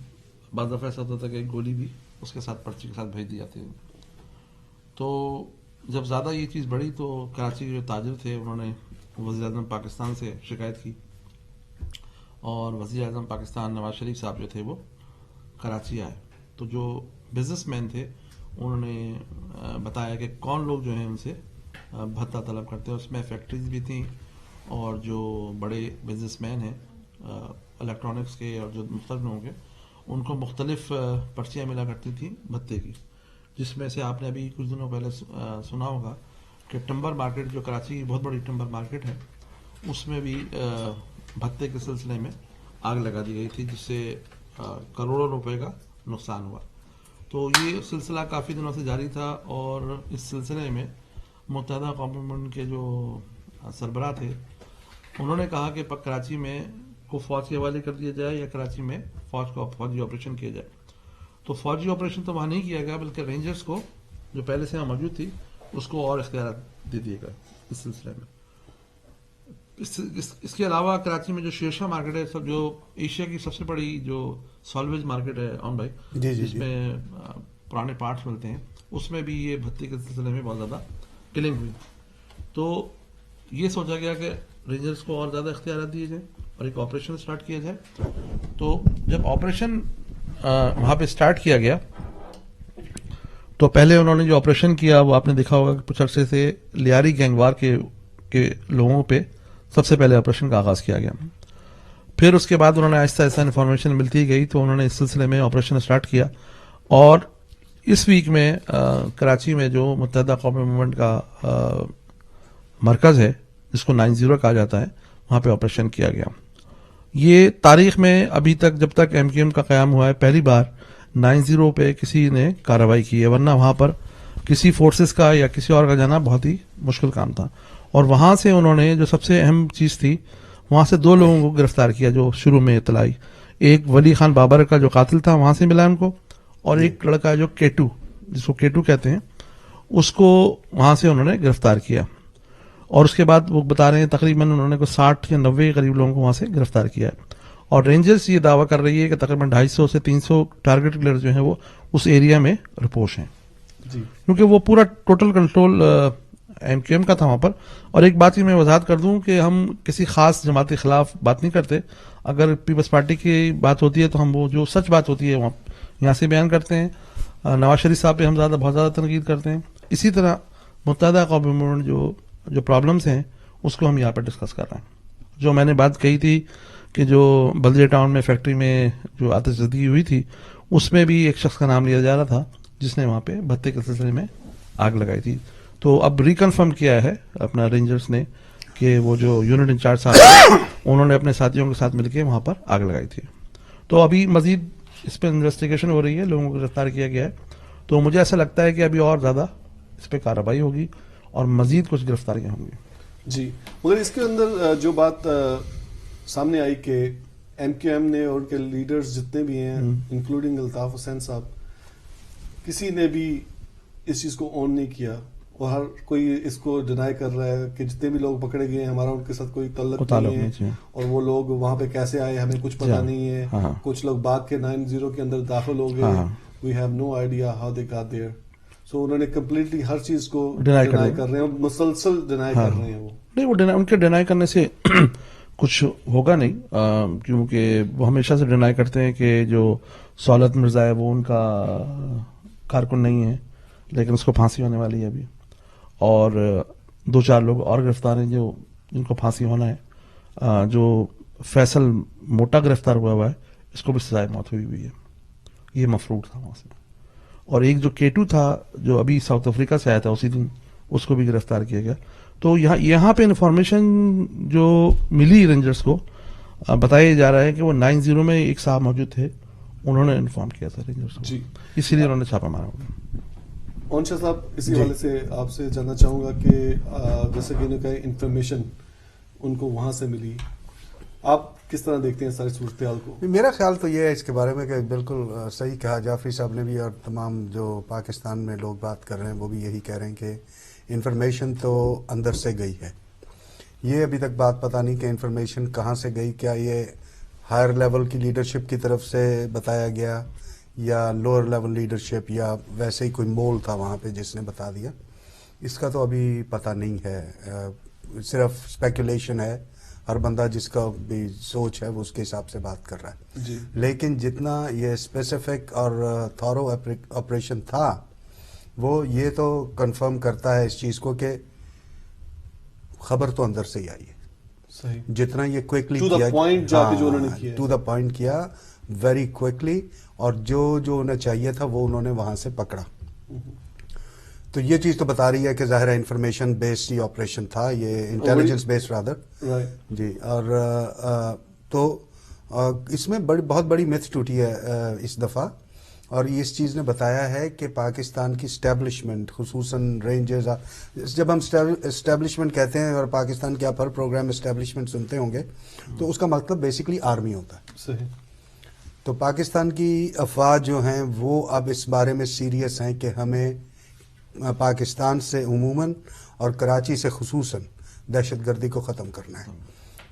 بعض دفعہ ایسا ہوتا تھا کہ ایک گولی بھی اس کے ساتھ پرچی کے ساتھ بھیج دی جاتی تھی. تو جب زیادہ یہ چیز بڑھی تو کراچی کے جو تاجر تھے انہوں نے وزیر اعظم پاکستان سے شکایت کی, اور وزیر اعظم پاکستان نواز شریف صاحب جو تھے وہ کراچی آئے. تو جو بزنس مین تھے انہوں نے بتایا کہ کون لوگ جو ہیں ان سے بھتہ طلب کرتے ہیں. اس میں فیکٹریز بھی تھیں, اور جو بڑے بزنس مین ہیں الیکٹرانکس کے اور جو مختلف لوگوں کے, ان کو مختلف پرچیاں ملا کرتی تھیں بھتے کی, جس میں سے آپ نے ابھی کچھ دنوں پہلے سنا ہوگا کہ ٹمبر مارکیٹ, جو کراچی کی بہت بڑی ٹمبر مارکیٹ ہے, اس میں بھی بھتے کے سلسلے میں آگ لگا دی گئی تھی, جس سے کروڑوں روپے کا نقصان ہوا. تو یہ سلسلہ کافی دنوں سے جاری تھا, اور اس سلسلے میں متحدہ اقوام متحدہ کے جو سربراہ تھے انہوں نے کہا کہ کراچی میں کو فوج کے حوالے کر دیا جائے, یا کراچی میں فوجی آپریشن کیا جائے. تو فوجی آپریشن تو وہاں نہیں کیا گیا, بلکہ رینجرز کو جو پہلے سے وہاں موجود تھی اس کو اور اختیارات دے دیے گئے اس سلسلے میں. اس کے علاوہ کراچی میں جو شیرشاہ مارکیٹ ہے, جو ایشیا کی سب سے بڑی جو سالویج مارکیٹ ہے اون بھائی, جس میں پرانے پارٹس ملتے ہیں, اس میں بھی یہ بھتے کے سلسلے میں بہت زیادہ کلنگ ہوئی. تو یہ سوچا گیا کہ رینجرز کو اور زیادہ اختیارات دیے جائیں اور ایک آپریشن سٹارٹ کیا جائے. تو جب آپریشن وہاں پہ سٹارٹ کیا گیا تو پہلے انہوں نے جو آپریشن کیا وہ آپ نے دیکھا ہوگا کہ کچھ عرصے سے لیاری گینگوار کے لوگوں پہ سب سے پہلے آپریشن کا آغاز کیا گیا. پھر اس کے بعد انہوں نے آہستہ آہستہ انفارمیشن ملتی گئی, تو انہوں نے اس سلسلے میں آپریشن سٹارٹ کیا. اور اس ویک میں کراچی میں جو متحدہ اقوام موومنٹ کا مرکز ہے, جس کو 90 کہا جاتا ہے, وہاں پہ آپریشن کیا گیا. یہ تاریخ میں ابھی تک جب تک MQM کا قیام ہوا ہے پہلی بار 90 پہ کسی نے کارروائی کی ہے, ورنہ وہاں پر کسی فورسز کا یا کسی اور کا جانا بہت ہی مشکل کام تھا. اور وہاں سے انہوں نے جو سب سے اہم چیز تھی, وہاں سے 2 لوگوں کو گرفتار کیا جو شروع میں اطلاع آئی. ایک ولی خان بابر کا جو قاتل تھا وہاں سے ملا ان کو, اور ایک لڑکا جو کیٹو, جس کو کیٹو کہتے ہیں, اس کو وہاں سے انہوں نے گرفتار کیا. اور اس کے بعد وہ بتا رہے ہیں تقریباً انہوں نے 60 یا 90 کے قریب لوگوں کو وہاں سے گرفتار کیا ہے. اور رینجرز یہ دعویٰ کر رہی ہے کہ تقریباً 250 سے 300 ٹارگٹ کلر جو ہیں وہ اس ایریا میں رپوش ہیں, کیونکہ وہ پورا ٹوٹل کنٹرول MQM کا تھا وہاں پر. اور ایک بات کی میں وضاحت کر دوں کہ ہم کسی خاص جماعت کے خلاف بات نہیں کرتے. اگر پیپلز پارٹی کی بات ہوتی ہے تو ہم وہ جو سچ بات ہوتی ہے وہاں یہاں سے بیان کرتے ہیں. نواز شریف صاحب پہ ہم بہت زیادہ تنقید کرتے ہیں. اسی طرح متحدہ اقوام متحدہ جو پرابلمس ہیں اس کو ہم یہاں پہ ڈسکس کر رہے ہیں. جو میں نے بات کہی تھی کہ جو بلدیہ ٹاؤن میں فیکٹری میں جو آتش زدگی ہوئی تھی, اس میں بھی ایک شخص کا نام لیا جا رہا تھا جس نے وہاں پہ بھتے کے سلسلے میں آگ لگائی تھی. تو اب ریکنفرم کیا ہے اپنا رینجرز نے کہ وہ جو یونٹ انچارج صاحب انہوں نے اپنے ساتھیوں کے ساتھ مل کے وہاں پر آگ لگائی تھی. تو ابھی مزید اس پہ انویسٹیگیشن ہو رہی ہے, لوگوں کو گرفتار کیا گیا ہے. تو مجھے ایسا لگتا ہے کہ ابھی اور زیادہ اس پہ کارروائی ہوگی اور مزید کچھ گرفتاریاں ہوں گی. جی, مگر اس کے اندر جو بات سامنے آئی کہ MQM نے اور ان کے لیڈرز جتنے بھی ہیں انکلوڈنگ الطاف حسین صاحب, کسی نے بھی اس چیز کو اون نہیں کیا, اور ہر کوئی اس کو ڈینائی کر رہا ہے کہ جتنے بھی لوگ پکڑے گئے ہیں ہمارا ان کے ساتھ کوئی تعلق نہیں ہے, اور وہ لوگ وہاں پہ کیسے آئے ہمیں کچھ پتہ نہیں ہے. کچھ لوگ باغ کے 90 کے اندر داخل ہو گئے, we have no idea how they got there. سو انہوں نے کمپلیٹلی ہر چیز کو ڈینائی کر رہے ہیں, مسلسل ڈینائی کر رہے ہیں. وہ نہیں, وہ ان کے ڈینائی کرنے سے کچھ ہوگا نہیں, کیونکہ وہ ہمیشہ سے ڈینائی کرتے ہیں کہ جو سہولت مرزا ہے وہ ان کا کارکن نہیں ہے, لیکن اس کو پھانسی ہونے والی ہے ابھی. اور 2-4 لوگ اور گرفتار ہیں جو جن کو پھانسی ہونا ہے. جو فیصل موٹا گرفتار ہوا ہے اس کو بھی سزائے موت ہوئی ہے. یہ مفروض تھا وہاں سے. اور ایک جو کیٹو تھا جو ابھی ساؤتھ افریقہ سے آیا تھا اسی دن, اس کو بھی گرفتار کیا گیا. تو یہاں پہ انفارمیشن جو ملی رینجرز کو, بتایا جا رہا ہے کہ وہ 90 میں ایک صاحب موجود تھے, انہوں نے انفارم کیا تھا رینجرز کو, اسی لیے انہوں نے چھاپا مارا ہوگا. اونشا صاحب, اسی حوالے سے آپ سے جاننا چاہوں گا کہ جیسے کہ انہوں نے کہا انفارمیشن ان کو وہاں سے ملی, آپ کس طرح دیکھتے ہیں ساری صورتحال کو؟ میرا خیال تو یہ ہے اس کے بارے میں کہ بالکل صحیح کہا جعفری صاحب نے بھی, اور تمام جو پاکستان میں لوگ بات کر رہے ہیں وہ بھی یہی کہہ رہے ہیں کہ انفارمیشن تو اندر سے گئی ہے. یہ ابھی تک بات پتہ نہیں کہ انفارمیشن کہاں سے گئی, کیا یہ ہائر لیول کی لیڈرشپ کی طرف سے بتایا گیا یا لوور لیول لیڈرشپ, یا ویسے ہی کوئی مول تھا وہاں پہ جس نے بتا دیا, اس کا تو ابھی پتہ نہیں ہے. صرف اسپیکولیشن ہے, ہر بندہ جس کا بھی سوچ ہے وہ اس کے حساب سے بات کر رہا ہے. جی. لیکن جتنا یہ اسپیسیفک اور تھورو آپریشن تھا وہ یہ تو کنفرم کرتا ہے اس چیز کو کہ خبر تو اندر سے ہی آئی ہے. صحیح. جتنا یہ کوئکلی ٹو دا پوائنٹ جا کے جو انہوں نے کیا, ٹو دا پوائنٹ کیا ویری کوئکلی, اور جو انہیں چاہیے تھا وہ انہوں نے وہاں سے پکڑا. تو یہ چیز تو بتا رہی ہے کہ ظاہر ہے انفارمیشن بیسڈ یہ آپریشن تھا, یہ انٹیلیجنس بیسڈ رادر. جی. اور تو اس میں بہت بڑی متھ ٹوٹی ہے اس دفعہ, اور اس چیز نے بتایا ہے کہ پاکستان کی اسٹیبلشمنٹ, خصوصاً رینجرز, جب ہم اسٹیبلشمنٹ کہتے ہیں اور پاکستان کے آپ ہر پروگرام میں اسٹیبلشمنٹ سنتے ہوں گے تو اس کا مطلب بیسکلی آرمی ہوتا ہے. صحیح. تو پاکستان کی افواج جو ہیں وہ اب اس بارے میں سیریس ہیں کہ ہمیں پاکستان سے عموماً اور کراچی سے خصوصاً دہشت گردی کو ختم کرنا ہے,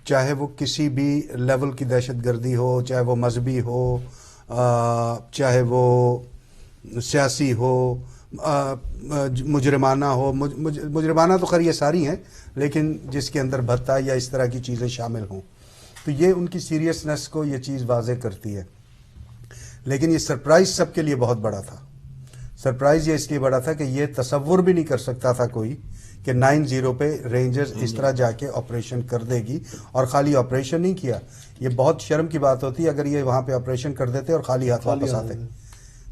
چاہے وہ کسی بھی لیول کی دہشت گردی ہو, چاہے وہ مذہبی ہو, چاہے وہ سیاسی ہو, مجرمانہ ہو. مجرمانہ تو خیر یہ ساری ہیں, لیکن جس کے اندر بھتہ یا اس طرح کی چیزیں شامل ہوں, تو یہ ان کی سیریسنس کو یہ چیز واضح کرتی ہے. لیکن یہ سرپرائز سب کے لیے بہت بڑا تھا. سرپرائز یہ اس لیے بڑا تھا کہ یہ تصور بھی نہیں کر سکتا تھا کوئی کہ 90 پہ رینجرز اس طرح جا کے آپریشن کر دے گی, اور خالی آپریشن نہیں کیا. یہ بہت شرم کی بات ہوتی ہے اگر یہ وہاں پہ آپریشن کر دیتے اور خالی ہاتھ واپس آتے,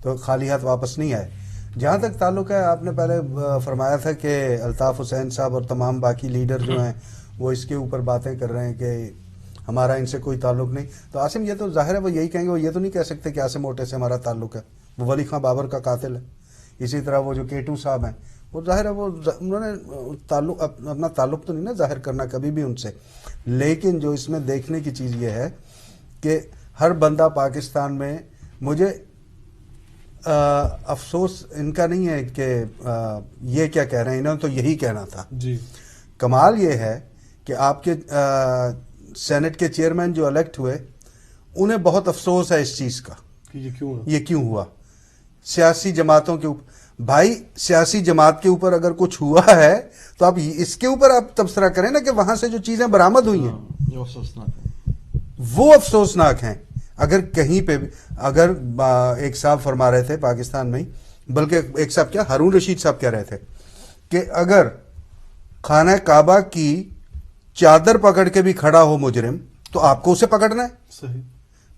تو خالی ہاتھ واپس نہیں آئے. جہاں تک تعلق ہے, آپ نے پہلے فرمایا تھا کہ الطاف حسین صاحب اور تمام باقی لیڈر جو ہیں وہ اس کے اوپر باتیں کر رہے ہیں کہ ہمارا ان سے کوئی تعلق نہیں. تو عاصم یہ تو ظاہر ہے وہ یہی کہیں گے, وہ یہ تو نہیں کہہ سکتے کہ عاصم موٹے سے ہمارا تعلق ہے, وہ ولی خان بابر کا قاتل ہے. اسی طرح وہ جو کیٹو صاحب ہیں وہ ظاہر ہے وہ انہوں نے تعلق اپنا تعلق تو نہیں نا ظاہر کرنا کبھی بھی ان سے. لیکن جو اس میں دیکھنے کی چیز یہ ہے کہ ہر بندہ پاکستان میں, مجھے افسوس ان کا نہیں ہے کہ یہ کیا کہہ رہے ہیں, انہوں نے تو یہی کہنا تھا. جی. کمال یہ ہے کہ آپ کے سینٹ کے چیئرمین جو الیکٹ ہوئے انہیں بہت افسوس ہے اس چیز کا کہ یہ کیوں ہوا. سیاسی جماعتوں کے اوپر, بھائی سیاسی جماعت کے اوپر اگر کچھ ہوا ہے تو آپ اس کے اوپر آپ تبصرہ کریں نا کہ وہاں سے جو چیزیں برآمد ہوئی ہیں وہ افسوسناک ہیں. اگر کہیں پہ اگر ایک صاحب فرما رہے تھے پاکستان میں ہی, بلکہ ایک صاحب کیا ہارون رشید صاحب کہہ رہے تھے کہ اگر خانہ کعبہ کی چادر پکڑ کے بھی کھڑا ہو مجرم تو آپ کو اسے پکڑنا ہے. صحیح.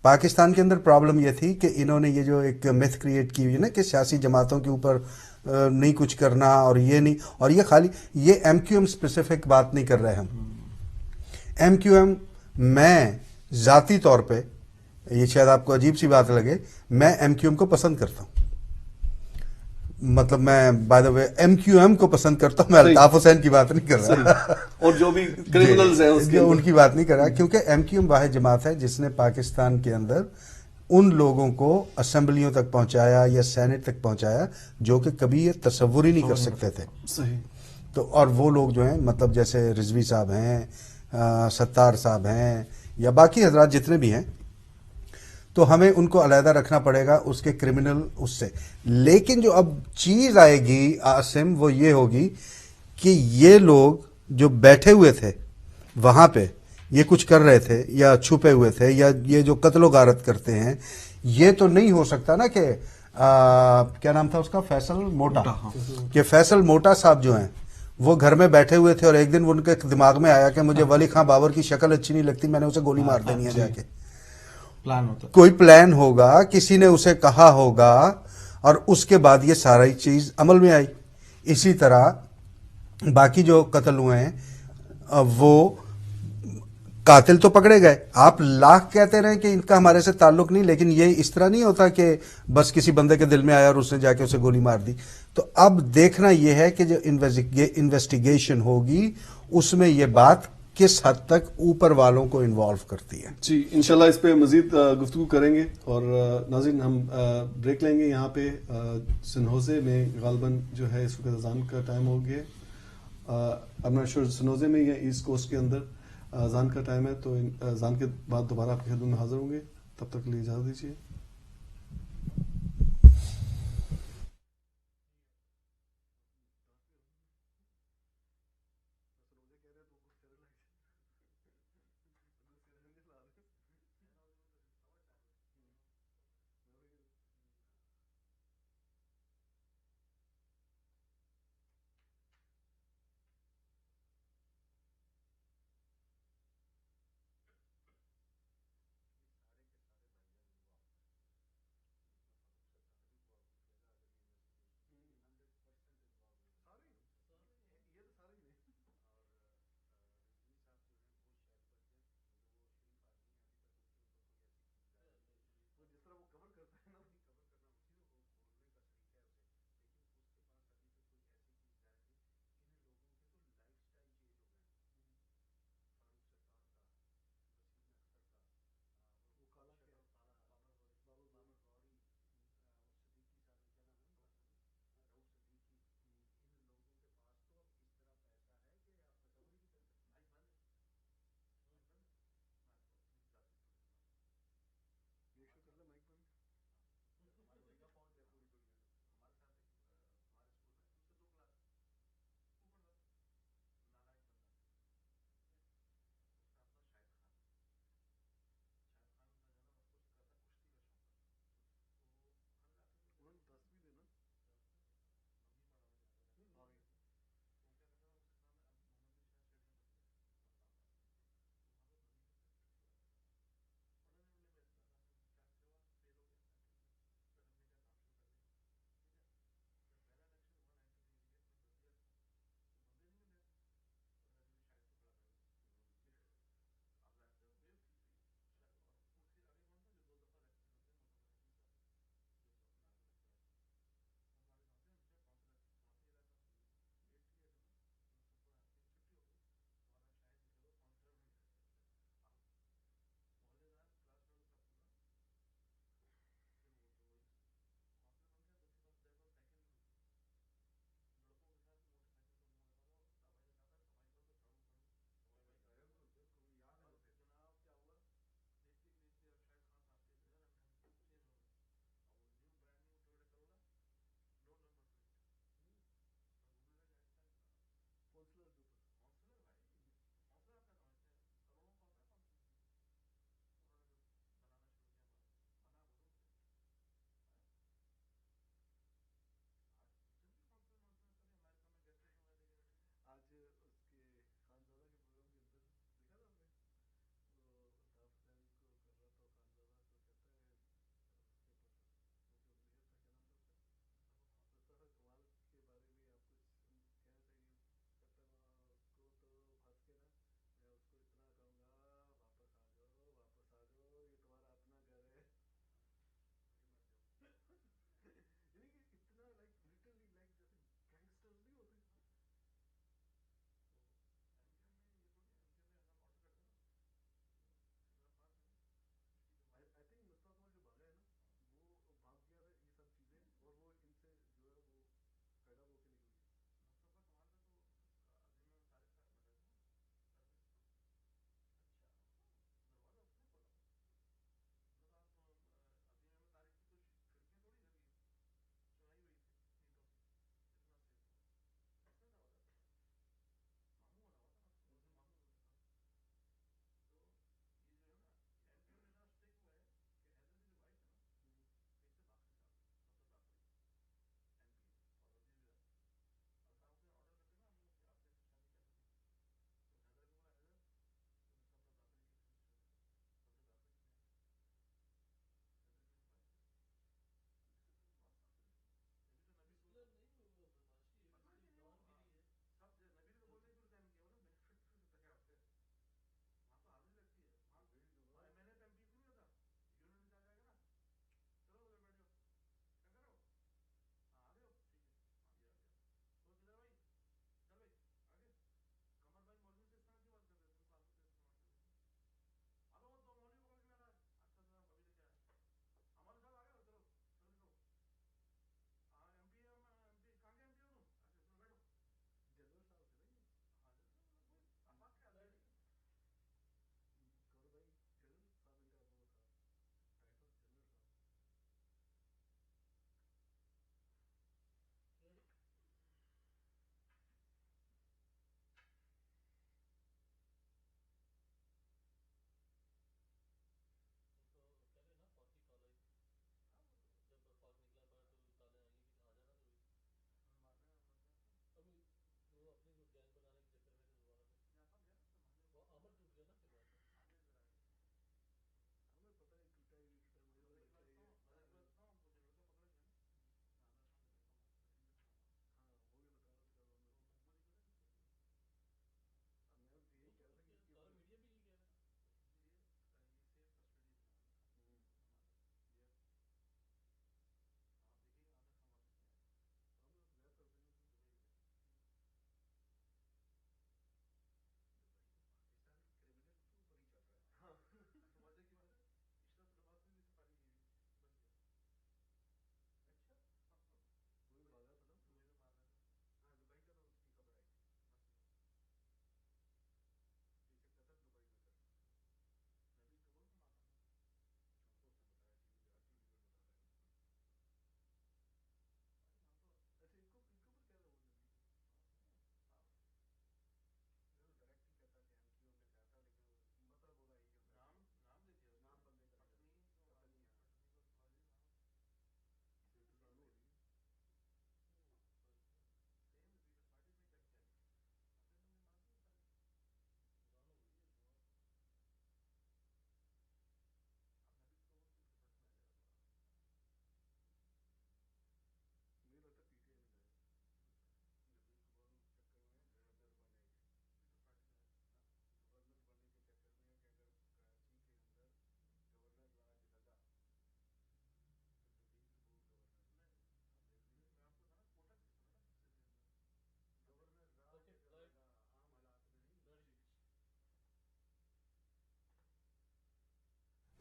پاکستان کے اندر پرابلم یہ تھی کہ انہوں نے یہ جو ایک میتھ کریٹ کی ہوئی نا کہ سیاسی جماعتوں کے اوپر نہیں کچھ کرنا, اور یہ نہیں, اور یہ خالی یہ ایم کیو ایم اسپیسیفک بات نہیں کر رہے ہم. ایم کیو ایم, میں ذاتی طور پہ, یہ شاید آپ کو عجیب سی بات لگے, میں ایم کیو ایم کو پسند کرتا ہوں. مطلب میں by the way MQM کو پسند کرتا ہوں, میں الطاف حسین کی بات نہیں کر رہا اور جو بھی کرمنلز ہیں ان کی بات نہیں کر رہا, کیونکہ ایم کیو ایم واحد جماعت ہے جس نے پاکستان کے اندر ان لوگوں کو اسمبلیوں تک پہنچایا یا سینٹ تک پہنچایا جو کہ کبھی یہ تصور ہی نہیں کر سکتے تھے. صحیح. تو اور وہ لوگ جو ہیں مطلب جیسے رضوی صاحب ہیں, ستار صاحب ہیں, یا باقی حضرات جتنے بھی ہیں, تو ہمیں ان کو علیحدہ رکھنا پڑے گا اس کے کرمنل اس سے. لیکن جو اب چیز آئے گی عاصم وہ یہ ہوگی کہ یہ لوگ جو بیٹھے ہوئے تھے وہاں پہ یہ کچھ کر رہے تھے یا چھپے ہوئے تھے یا یہ جو قتل و غارت کرتے ہیں, یہ تو نہیں ہو سکتا نا کہ کیا نام تھا اس کا, فیصل موٹا, کہ فیصل موٹا صاحب جو ہیں وہ گھر میں بیٹھے ہوئے تھے اور ایک دن ان کے دماغ میں آیا کہ مجھے ولی خان بابر کی شکل اچھی نہیں لگتی, میں نے اسے گولی مار دینی ہے جا کے. پلان ہوتا ہے. کوئی پلان ہوگا, کسی نے اسے کہا ہوگا, اور اس کے بعد یہ ساری چیز عمل میں آئی. اسی طرح باقی جو قتل ہوئے ہیں وہ قاتل تو پکڑے گئے, آپ لاکھ کہتے رہے کہ ان کا ہمارے سے تعلق نہیں, لیکن یہ اس طرح نہیں ہوتا کہ بس کسی بندے کے دل میں آیا اور اس نے جا کے اسے گولی مار دی. تو اب دیکھنا یہ ہے کہ جو انویسٹیگیشن ہوگی اس میں یہ بات کس حد تک اوپر والوں کو انوالو کرتی ہے. جی انشاءاللہ اس پہ مزید گفتگو کریں گے. اور ناظرین ہم بریک لیں گے یہاں پہ. سن ہوزے میں غالباً جو ہے اس وقت اذان کا ٹائم ہو گیا. I'm not sure سن ہوزے میں یا ایسٹ کوسٹ کے اندر اذان کا ٹائم ہے, تو اذان کے بعد دوبارہ آپ کی خدمت میں حاضر ہوں گے. تب تک کے لیے اجازت دیجیے.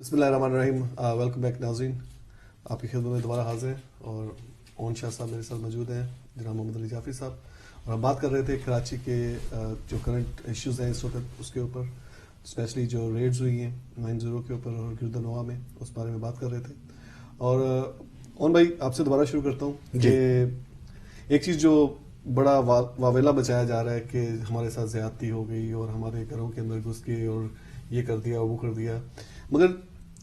بسم اللہ الرحمن الرحیم. ویلکم بیک ناظرین, آپ کی خدمت میں دوبارہ حاضر ہیں اور اون شاہ صاحب میرے ساتھ موجود ہیں, جناب محمد علی جعفری صاحب, اور ہم بات کر رہے تھے کراچی کے جو کرنٹ ایشوز ہیں اس وقت اس کے اوپر, اسپیشلی جو ریڈز ہوئی ہیں 9/0 کے اوپر اور گردنوا میں, اس بارے میں بات کر رہے تھے. اور اون بھائی آپ سے دوبارہ شروع کرتا ہوں کہ ایک چیز جو بڑا واویلا بچایا جا رہا ہے کہ ہمارے ساتھ زیادتی ہو گئی اور ہمارے گھروں کے اندر گھس گئے اور یہ کر دیا وہ کر دیا, مگر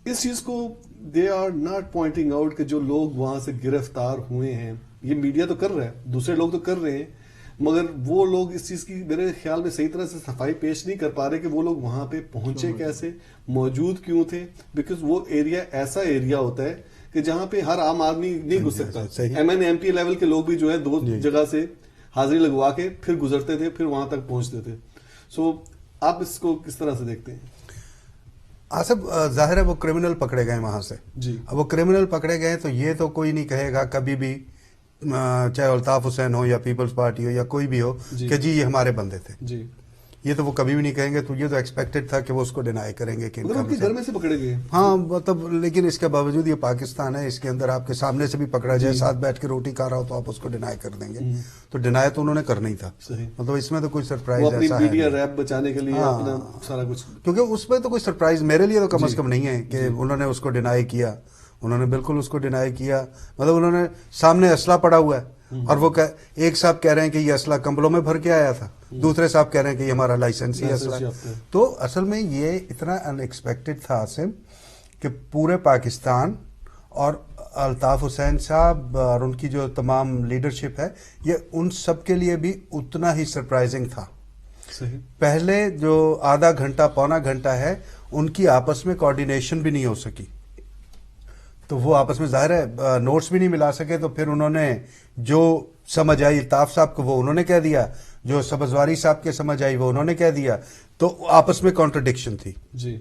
اس چیز کو they are not pointing out کہ جو لوگ وہاں سے گرفتار ہوئے ہیں, یہ میڈیا تو کر رہا ہے, دوسرے لوگ تو کر رہے ہیں, مگر وہ لوگ اس چیز کی میرے خیال میں صحیح طرح سے صفائی پیش نہیں کر پا رہے کہ وہ لوگ وہاں پہ پہنچے کیسے, موجود کیوں تھے, بیکاز وہ ایریا ایسا ایریا ہوتا ہے کہ جہاں پہ ہر عام آدمی نہیں گھس سکتا. ایم پی لیول کے لوگ بھی جو ہے 2 جگہ سے حاضری لگوا کے پھر گزرتے تھے, پھر وہاں تک پہنچتے تھے. سو آپ اس کو کس طرح سے دیکھتے ہیں؟ آصف, ظاہر ہے وہ کرمنل پکڑے گئے وہاں سے. جی, اب وہ کرمنل پکڑے گئے تو یہ تو کوئی نہیں کہے گا کبھی بھی, چاہے الطاف حسین ہو یا پیپلز پارٹی ہو یا کوئی بھی ہو, کہ جی یہ ہمارے بندے تھے. جی, یہ تو وہ کبھی بھی نہیں کہیں گے. تو یہ تو ایکسپیکٹڈ تھا کہ وہ اس کو ڈینائی کریں گے کہ ان کے گھر میں سے پکڑے گئے. ہاں مطلب, لیکن اس کے باوجود یہ پاکستان ہے, اس کے اندر آپ کے سامنے سے بھی پکڑا جائے, ساتھ بیٹھ کے روٹی کھا رہا ہو تو آپ اس کو ڈینائی کر دیں گے. تو ڈینائی تو انہوں نے کرنا ہی تھا. مطلب اس میں تو کوئی سرپرائز ایسا ہے میڈیا ریپ بچانے کے لیے اپنا سارا کچھ, کیونکہ اس میں تو کوئی سرپرائز میرے لیے تو کم از کم نہیں ہے کہ انہوں نے اس کو ڈینائی کیا. انہوں نے بالکل اس کو ڈینائی کیا. مطلب انہوں نے سامنے اسلحہ پڑا ہوا ہے اور وہ ایک صاحب کہہ رہے ہیں کہ یہ اسلحہ کمبلوں میں بھر کے آیا تھا, دوسرے صاحب کہہ رہے ہیں کہ یہ ہمارا لائسنسی اسلحہ ہے. تو اصل میں یہ اتنا ان ایکسپیکٹڈ تھا عاصم کہ پورے پاکستان اور الطاف حسین صاحب اور ان کی جو تمام لیڈرشپ ہے, یہ ان سب کے لیے بھی اتنا ہی سرپرائزنگ تھا. پہلے جو آدھا گھنٹہ پونا گھنٹہ ہے ان کی آپس میں کوارڈینیشن بھی نہیں ہو سکی, تو وہ آپس میں ظاہر ہے نوٹس بھی نہیں ملا سکے. تو پھر انہوں نے جو سمجھ آئی الطاف صاحب کو وہ انہوں نے کہہ دیا, جو سبزواری صاحب کے سمجھ آئی وہ انہوں نے کہہ دیا. تو آپس میں کانٹرڈکشن تھی. جی,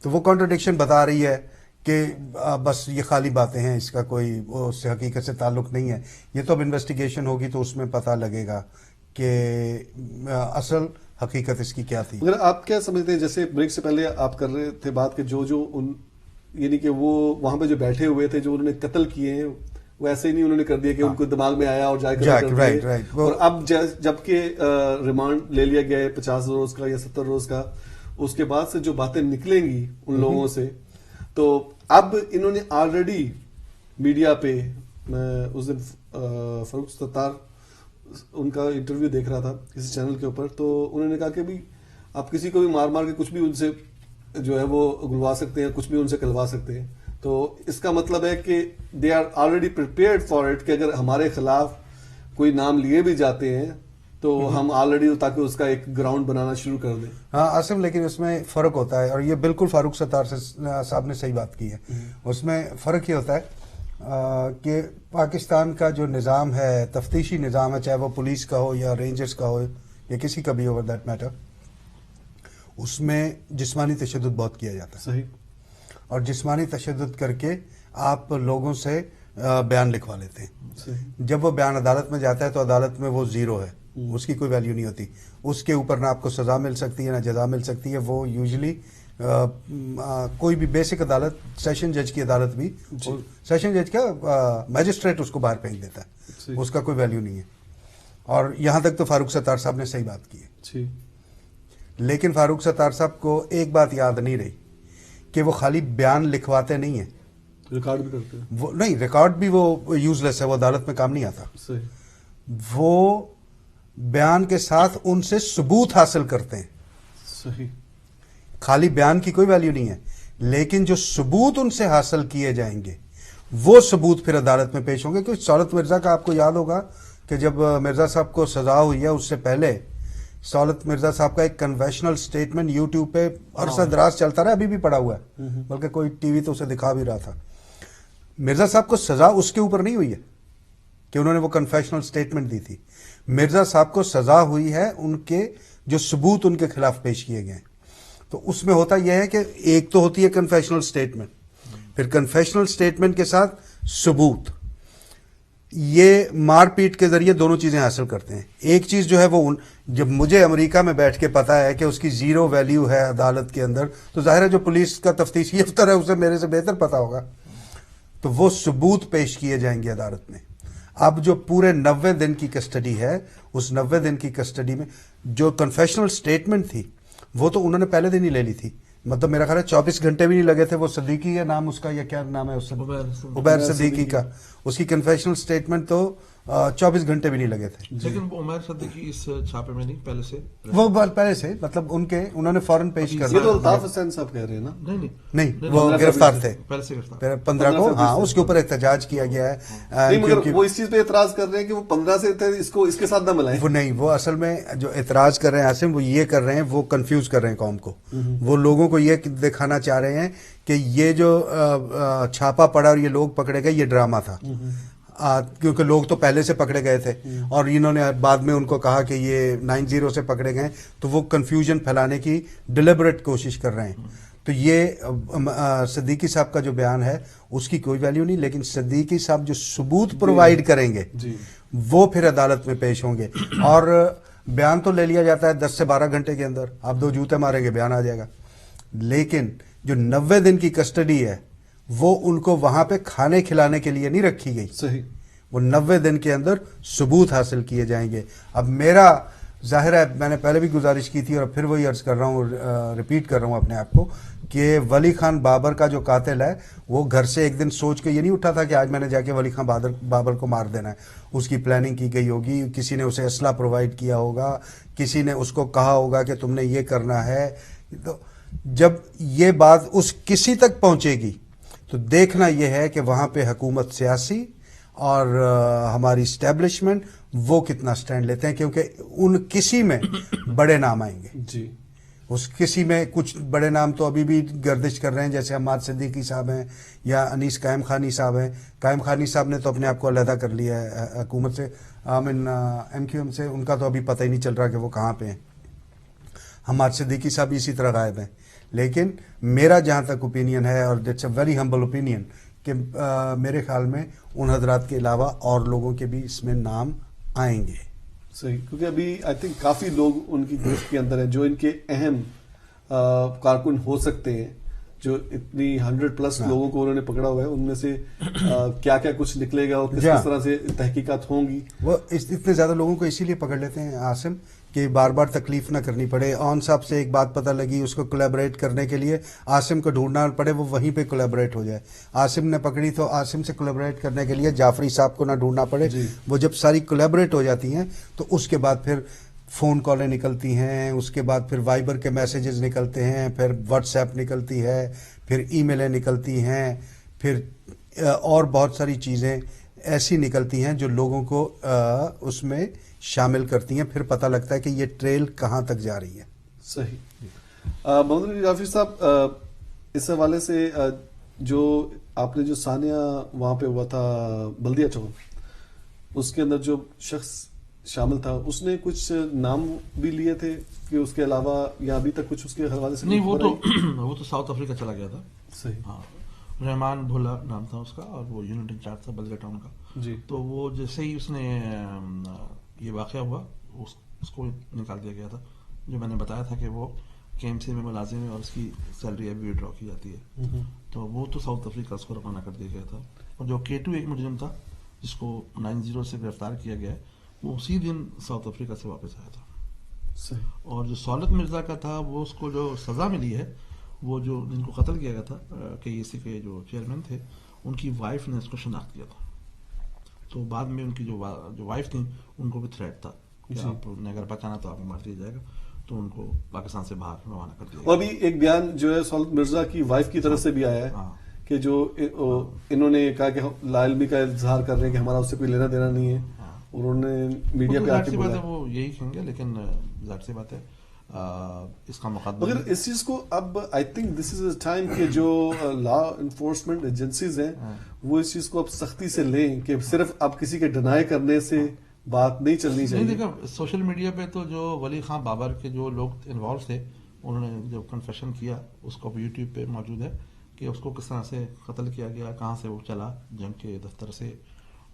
تو وہ کانٹرڈکشن بتا رہی ہے کہ بس یہ خالی باتیں ہیں, اس کا کوئی اس سے حقیقت سے تعلق نہیں ہے. یہ تو اب انویسٹیگیشن ہوگی تو اس میں پتہ لگے گا کہ اصل حقیقت اس کی کیا تھی. مگر آپ کیا سمجھتے ہیں, جیسے بریک سے پہلے آپ کر رہے تھے بات کہ جو ان یعنی کہ وہ وہاں پہ جو بیٹھے ہوئے تھے, جو انہوں نے قتل کیے ہیں, وہ ایسے ہی نہیں انہوں نے کر دیا کہ ان کو دماغ میں آیا اور جا کے, اور اب جبکہ ریمانڈ لے لیا گیا ہے 50 روز کا یا 70 روز کا, اس کے بعد سے جو باتیں نکلیں گی ان لوگوں سے, تو اب انہوں نے آلریڈی میڈیا پہ, میں اس دن فاروق ستار ان کا انٹرویو دیکھ رہا تھا کسی چینل کے اوپر, تو انہوں نے کہا کہ بھی آپ کسی کو بھی مار کے کچھ بھی ان سے جو ہے وہ اگلوا سکتے ہیں, کچھ بھی ان سے کلوا سکتے ہیں. تو اس کا مطلب ہے کہ they are already prepared for it کہ اگر ہمارے خلاف کوئی نام لیے بھی جاتے ہیں تو ہم آلریڈی تاکہ اس کا ایک گراؤنڈ بنانا شروع کر دیں. ہاں عاصم, لیکن اس میں فرق ہوتا ہے, اور یہ بالکل فاروق ستار صاحب نے صحیح بات کی ہے. اس میں فرق یہ ہوتا ہے کہ پاکستان کا جو نظام ہے, تفتیشی نظام ہے, چاہے وہ پولیس کا ہو یا رینجرز کا ہو یا کسی کا بھی اوور دیٹ میٹر, اس میں جسمانی تشدد بہت کیا جاتا ہے. صحیح. اور جسمانی تشدد کر کے آپ لوگوں سے بیان لکھوا لیتے ہیں. صحیح. جب وہ بیان عدالت میں جاتا ہے تو عدالت میں وہ زیرو ہے, اس کی کوئی ویلیو نہیں ہوتی. اس کے اوپر نہ آپ کو سزا مل سکتی ہے نہ جزا مل سکتی ہے. وہ یوزلی کوئی بھی بیسک عدالت, سیشن جج کی عدالت بھی, سیشن جج کا میجسٹریٹ اس کو باہر پھینک دیتا ہے, اس کا کوئی ویلیو نہیں ہے. اور یہاں تک تو فاروق ستار صاحب نے صحیح بات کی ہے. لیکن فاروق ستار صاحب کو ایک بات یاد نہیں رہی کہ وہ خالی بیان لکھواتے نہیں ہیں, ریکارڈ بھی کرتے ہیں. وہ نہیں, ریکارڈ بھی وہ یوز لیس ہے, وہ عدالت میں کام نہیں آتا. وہ بیان کے ساتھ ان سے ثبوت حاصل کرتے ہیں. صحیح. خالی بیان کی کوئی ویلیو نہیں ہے, لیکن جو ثبوت ان سے حاصل کیے جائیں گے وہ ثبوت پھر عدالت میں پیش ہوں گے. کیونکہ سہولت مرزا کا آپ کو یاد ہوگا کہ جب مرزا صاحب کو سزا ہوئی ہے, اس سے پہلے سہولت مرزا صاحب کا ایک کنوینشنل سٹیٹمنٹ یوٹیوب پہ عرصہ دراز چلتا رہا, ابھی بھی پڑا ہوا ہے, بلکہ کوئی ٹی وی تو اسے دکھا بھی رہا تھا. مرزا صاحب کو سزا اس کے اوپر نہیں ہوئی ہے کہ انہوں نے وہ کنفیشنل سٹیٹمنٹ دی تھی. مرزا صاحب کو سزا ہوئی ہے ان کے جو ثبوت ان کے خلاف پیش کیے گئے. تو اس میں ہوتا یہ ہے کہ ایک تو ہوتی ہے کنفیشنل سٹیٹمنٹ, پھر کنفیشنل سٹیٹمنٹ کے ساتھ ثبوت. یہ مار پیٹ کے ذریعے دونوں چیزیں حاصل کرتے ہیں. ایک چیز جو ہے وہ جب مجھے امریکہ میں بیٹھ کے پتا ہے کہ اس کی زیرو ویلیو ہے عدالت کے اندر، تو ظاہر ہے جو پولیس کا تفتیشی افسر ہے اسے میرے سے بہتر پتا ہوگا، تو وہ ثبوت پیش کیے جائیں گے عدالت میں. اب جو پورے 90 دن کی کسٹڈی ہے، اس 90 دن کی کسٹڈی میں جو کنفیشنل سٹیٹمنٹ تھی وہ تو انہوں نے پہلے دن ہی لے لی تھی. مطلب میرا خیال ہے 24 گھنٹے بھی نہیں لگے تھے. وہ صدیقی ہے نام اس کا، یا کیا نام ہے اس سے، عبیر صدیقی کا، اس کی کنفیشنل سٹیٹمنٹ تو 24 گھنٹے بھی نہیں لگے تھے. لیکن عمیر صدیقی اس چھاپے میں نہیں، پہلے سے وہ پہلے سے، مطلب انہوں نے فوراً پیش کر یہ تو الطاف حسین صاحب کہہ رہے ہیں نا؟ نہیں وہ گرفتار تھے پہلے سے گرفتار 15 کو. ہاں اس کے اوپر احتجاج کیا گیا ہے. نہیں، مگر وہ اس چیز پہ اعتراض کر رہے ہیں کہ وہ 15 سے تھے، اس کو اس کے ساتھ نہ ملائیں. وہ نہیں، وہ اصل میں جو اعتراض کر رہے ہیں عاصم، وہ یہ کر رہے ہیں، وہ کنفیوز کر رہے ہیں قوم کو. وہ لوگوں کو یہ دکھانا چاہ رہے ہیں کہ یہ جو چھاپا پڑا اور یہ لوگ پکڑے گئے، یہ ڈرامہ تھا. کیونکہ لوگ تو پہلے سے پکڑے گئے تھے اور انہوں نے بعد میں ان کو کہا کہ یہ 90 سے پکڑے گئے، تو وہ کنفیوژن پھیلانے کی ڈیلیبریٹ کوشش کر رہے ہیں. تو یہ صدیقی صاحب کا جو بیان ہے اس کی کوئی ویلیو نہیں، لیکن صدیقی صاحب جو ثبوت پرووائڈ کریں گے وہ پھر عدالت میں پیش ہوں گے. اور بیان تو لے لیا جاتا ہے 10 سے 12 گھنٹے کے اندر، آپ 2 جوتے ماریں گے بیان آ جائے گا. لیکن جو 90 دن کی کسٹڈی ہے وہ ان کو وہاں پہ کھانے کھلانے کے لیے نہیں رکھی گئی. صحیح. وہ 90 دن کے اندر ثبوت حاصل کیے جائیں گے. اب میرا ظاہر ہے، میں نے پہلے بھی گزارش کی تھی اور پھر وہی عرض کر رہا ہوں، ریپیٹ کر رہا ہوں اپنے آپ کو، کہ ولی خان بابر کا جو قاتل ہے وہ گھر سے ایک دن سوچ کے یہ نہیں اٹھا تھا کہ آج میں نے جا کے ولی خان بابر کو مار دینا ہے. اس کی پلاننگ کی گئی ہوگی، کسی نے اسے اسلحہ پرووائڈ کیا ہوگا، کسی نے اس کو کہا ہوگا کہ تم نے یہ کرنا ہے. تو جب یہ بات اس کسی تک پہنچے گی تو دیکھنا یہ ہے کہ وہاں پہ حکومت سیاسی اور ہماری اسٹیبلشمنٹ وہ کتنا سٹینڈ لیتے ہیں، کیونکہ ان کسی میں بڑے نام آئیں گے. جی. اس کسی میں کچھ بڑے نام تو ابھی بھی گردش کر رہے ہیں، جیسے حماد صدیقی صاحب ہیں یا انیس قائم خانی صاحب ہیں. قائم خانی صاحب نے تو اپنے آپ کو علیحدہ کر لیا ہے حکومت سے، ایم کیو ایم سے. ان کا تو ابھی پتہ ہی نہیں چل رہا کہ وہ کہاں پہ ہیں. حماد صدیقی صاحب اسی طرح غائب ہیں. لیکن میرا جہاں تک اوپینین ہے، اور that's a very humble opinion, کہ میرے خیال میں ان حضرات کے علاوہ اور لوگوں کے بھی اس میں نام آئیں گے. صحیح. کیونکہ ابھی آئی تھنک کافی لوگ ان کی گرفت کے اندر ہیں جو ان کے اہم کارکن ہو سکتے ہیں، جو اتنی 100+ لوگوں کو انہوں نے پکڑا ہوا ہے. ان میں سے کیا کیا کچھ نکلے گا اور کس طرح سے تحقیقات ہوں گی. وہ اتنے زیادہ لوگوں کو اسی لیے پکڑ لیتے ہیں عاصم کہ بار بار تکلیف نہ کرنی پڑے. اون صاحب سے ایک بات پتہ لگی، اس کو کولیبریٹ کرنے کے لیے عاصم کو ڈھونڈنا پڑے، وہ وہیں پہ کولیبریٹ ہو جائے. عاصم نے پکڑی تو عاصم سے کولیبریٹ کرنے کے لیے جعفری صاحب کو نہ ڈھونڈنا پڑے. وہ جب ساری کولیبریٹ ہو جاتی ہیں تو اس کے بعد پھر فون کالیں نکلتی ہیں، اس کے بعد پھر وائبر کے میسیجز نکلتے ہیں، پھر واٹس ایپ نکلتی ہے، پھر ای میلیں نکلتی ہیں، پھر اور بہت ساری چیزیں ایسی نکلتی ہیں جو لوگوں کو اس میں شامل کرتی ہیں. پھر پتہ لگتا ہے کہ یہ ٹریل کہاں تک جا رہی ہے. صحیح. محمد علی رافی صاحب، اس حوالے سے جو آپ نے جو ثانیہ وہاں پہ ہوا تھا بلدیہ چوک، اس کے اندر جو شخص شامل تھا اس نے کچھ نام بھی لیے تھے کہ اس کے علاوہ یا ابھی تک کچھ اس کے حوالے سے؟ نہیں، وہ تو ساؤتھ افریقہ چلا گیا تھا. صحیح. ہاں، رحمان بھولا نام تھا اس کا، اور وہ یونٹ انچارج تھا بلدیہ ٹاؤن کا. جی. تو وہ جیسے ہی اس نے یہ واقعہ ہوا اس کو نکال دیا گیا تھا. جو میں نے بتایا تھا کہ وہ KMC میں ملازم ہے اور اس کی سیلری ابھی ڈرا کی جاتی ہے، تو وہ تو ساؤتھ افریقہ اس کو روانہ کر دیا گیا تھا. اور جو K2 ایک مجرم تھا جس کو 90 سے گرفتار کیا گیا ہے، وہ اسی دن ساؤتھ افریقہ سے واپس آیا تھا. صحیح. اور جو سولت مرزا کا تھا، وہ اس کو جو سزا ملی ہے، وہ جو جن کو قتل کیا گیا تھا KEC کے جو چیئرمین تھے، ان کی وائف نے اس کو شناخت کیا تھا. تو بعد میں ان کی جو وائف تھیں ان کو بھی تھریٹ تھا کہ آپ نے اگر بچانا تو آپ کو مار دیا جائے گا. تو ان کو پاکستان سے باہر روانہ کر دیا. اور ابھی ایک بیان جو ہے سولت مرزا کی وائف کی طرف سے بھی آیا ہے کہ جو انہوں نے کہا کہ لا علمی کا اظہار کر رہے ہیں کہ ہمارا اس سے کوئی لینا دینا نہیں ہے، اور انہوں نے میڈیا پہ آ کے بولا. وہ یہی کہیں گے، لیکن ظاہر سی بات ہے اس کا مقدمہ. مگر اس چیز کو اب I think this is a time کہ جو لا انفورسمنٹ ایجنسیز ہیں وہ اس چیز کو اب سختی سے لیں کہ صرف اب کسی کے ڈینائی کرنے سے بات نہیں چلنی چاہیے. نہیں، دیکھا سوشل میڈیا پہ تو جو ولی خان بابر کے جو لوگ انوالو تھے، انہوں نے جو کنفیشن کیا اس کو یوٹیوب پہ موجود ہے کہ اس کو کس طرح سے قتل کیا گیا، کہاں سے وہ چلا جنگ کے دفتر سے،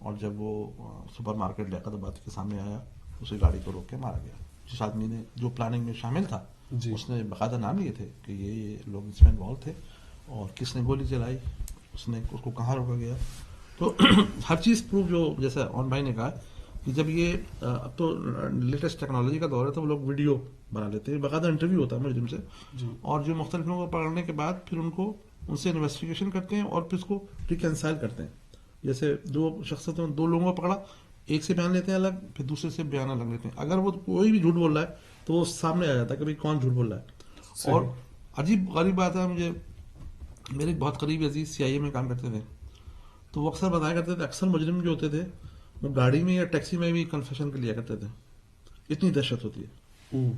اور جب وہ سپر مارکیٹ لیاقت آباد کے سامنے آیا اسے گاڑی کو روک کے مارا گیا. جس آدمی نے جو پلاننگ میں شامل تھا اس نے باقاعدہ نام لیے تھے کہ یہ لوگ اس میں انوالو تھے, اور کس نے گولی چلائی, اس کو کہاں روکا گیا. تو ہر چیز پروف, جو جیسا آن بھائی نے کہا کہ جب یہ اب تو لیٹسٹ ٹیکنالوجی کا دور ہے تو وہ لوگ ویڈیو بنا لیتے ہیں, باقاعدہ انٹرویو ہوتا ہے مجرم سے, اور جو مختلف لوگوں کو پکڑنے کے بعد پھر ان سے انویسٹیگیشن کرتے ہیں اور پھر اس کو ریکنسائل کرتے ہیں. جیسے دو شخص ہیں, دو لوگوں کو پکڑا, ایک سے بیان لیتے ہیں الگ, پھر دوسرے سے بیان الگ لیتے ہیں. اگر وہ کوئی بھی جھوٹ بول رہا ہے تو وہ سامنے آ جاتا ہے کہ بھائی کون جھوٹ بول رہا ہے. اور عجیب غریب بات ہے, مجھے میرے ایک بہت قریبی عزیز CIA میں کام کرتے تھے, تو وہ اکثر بتایا کرتے تھے اکثر مجرم جو ہوتے تھے وہ گاڑی میں یا ٹیکسی میں بھی کنفیشن کے لیا کرتے تھے, اتنی دہشت ہوتی ہے.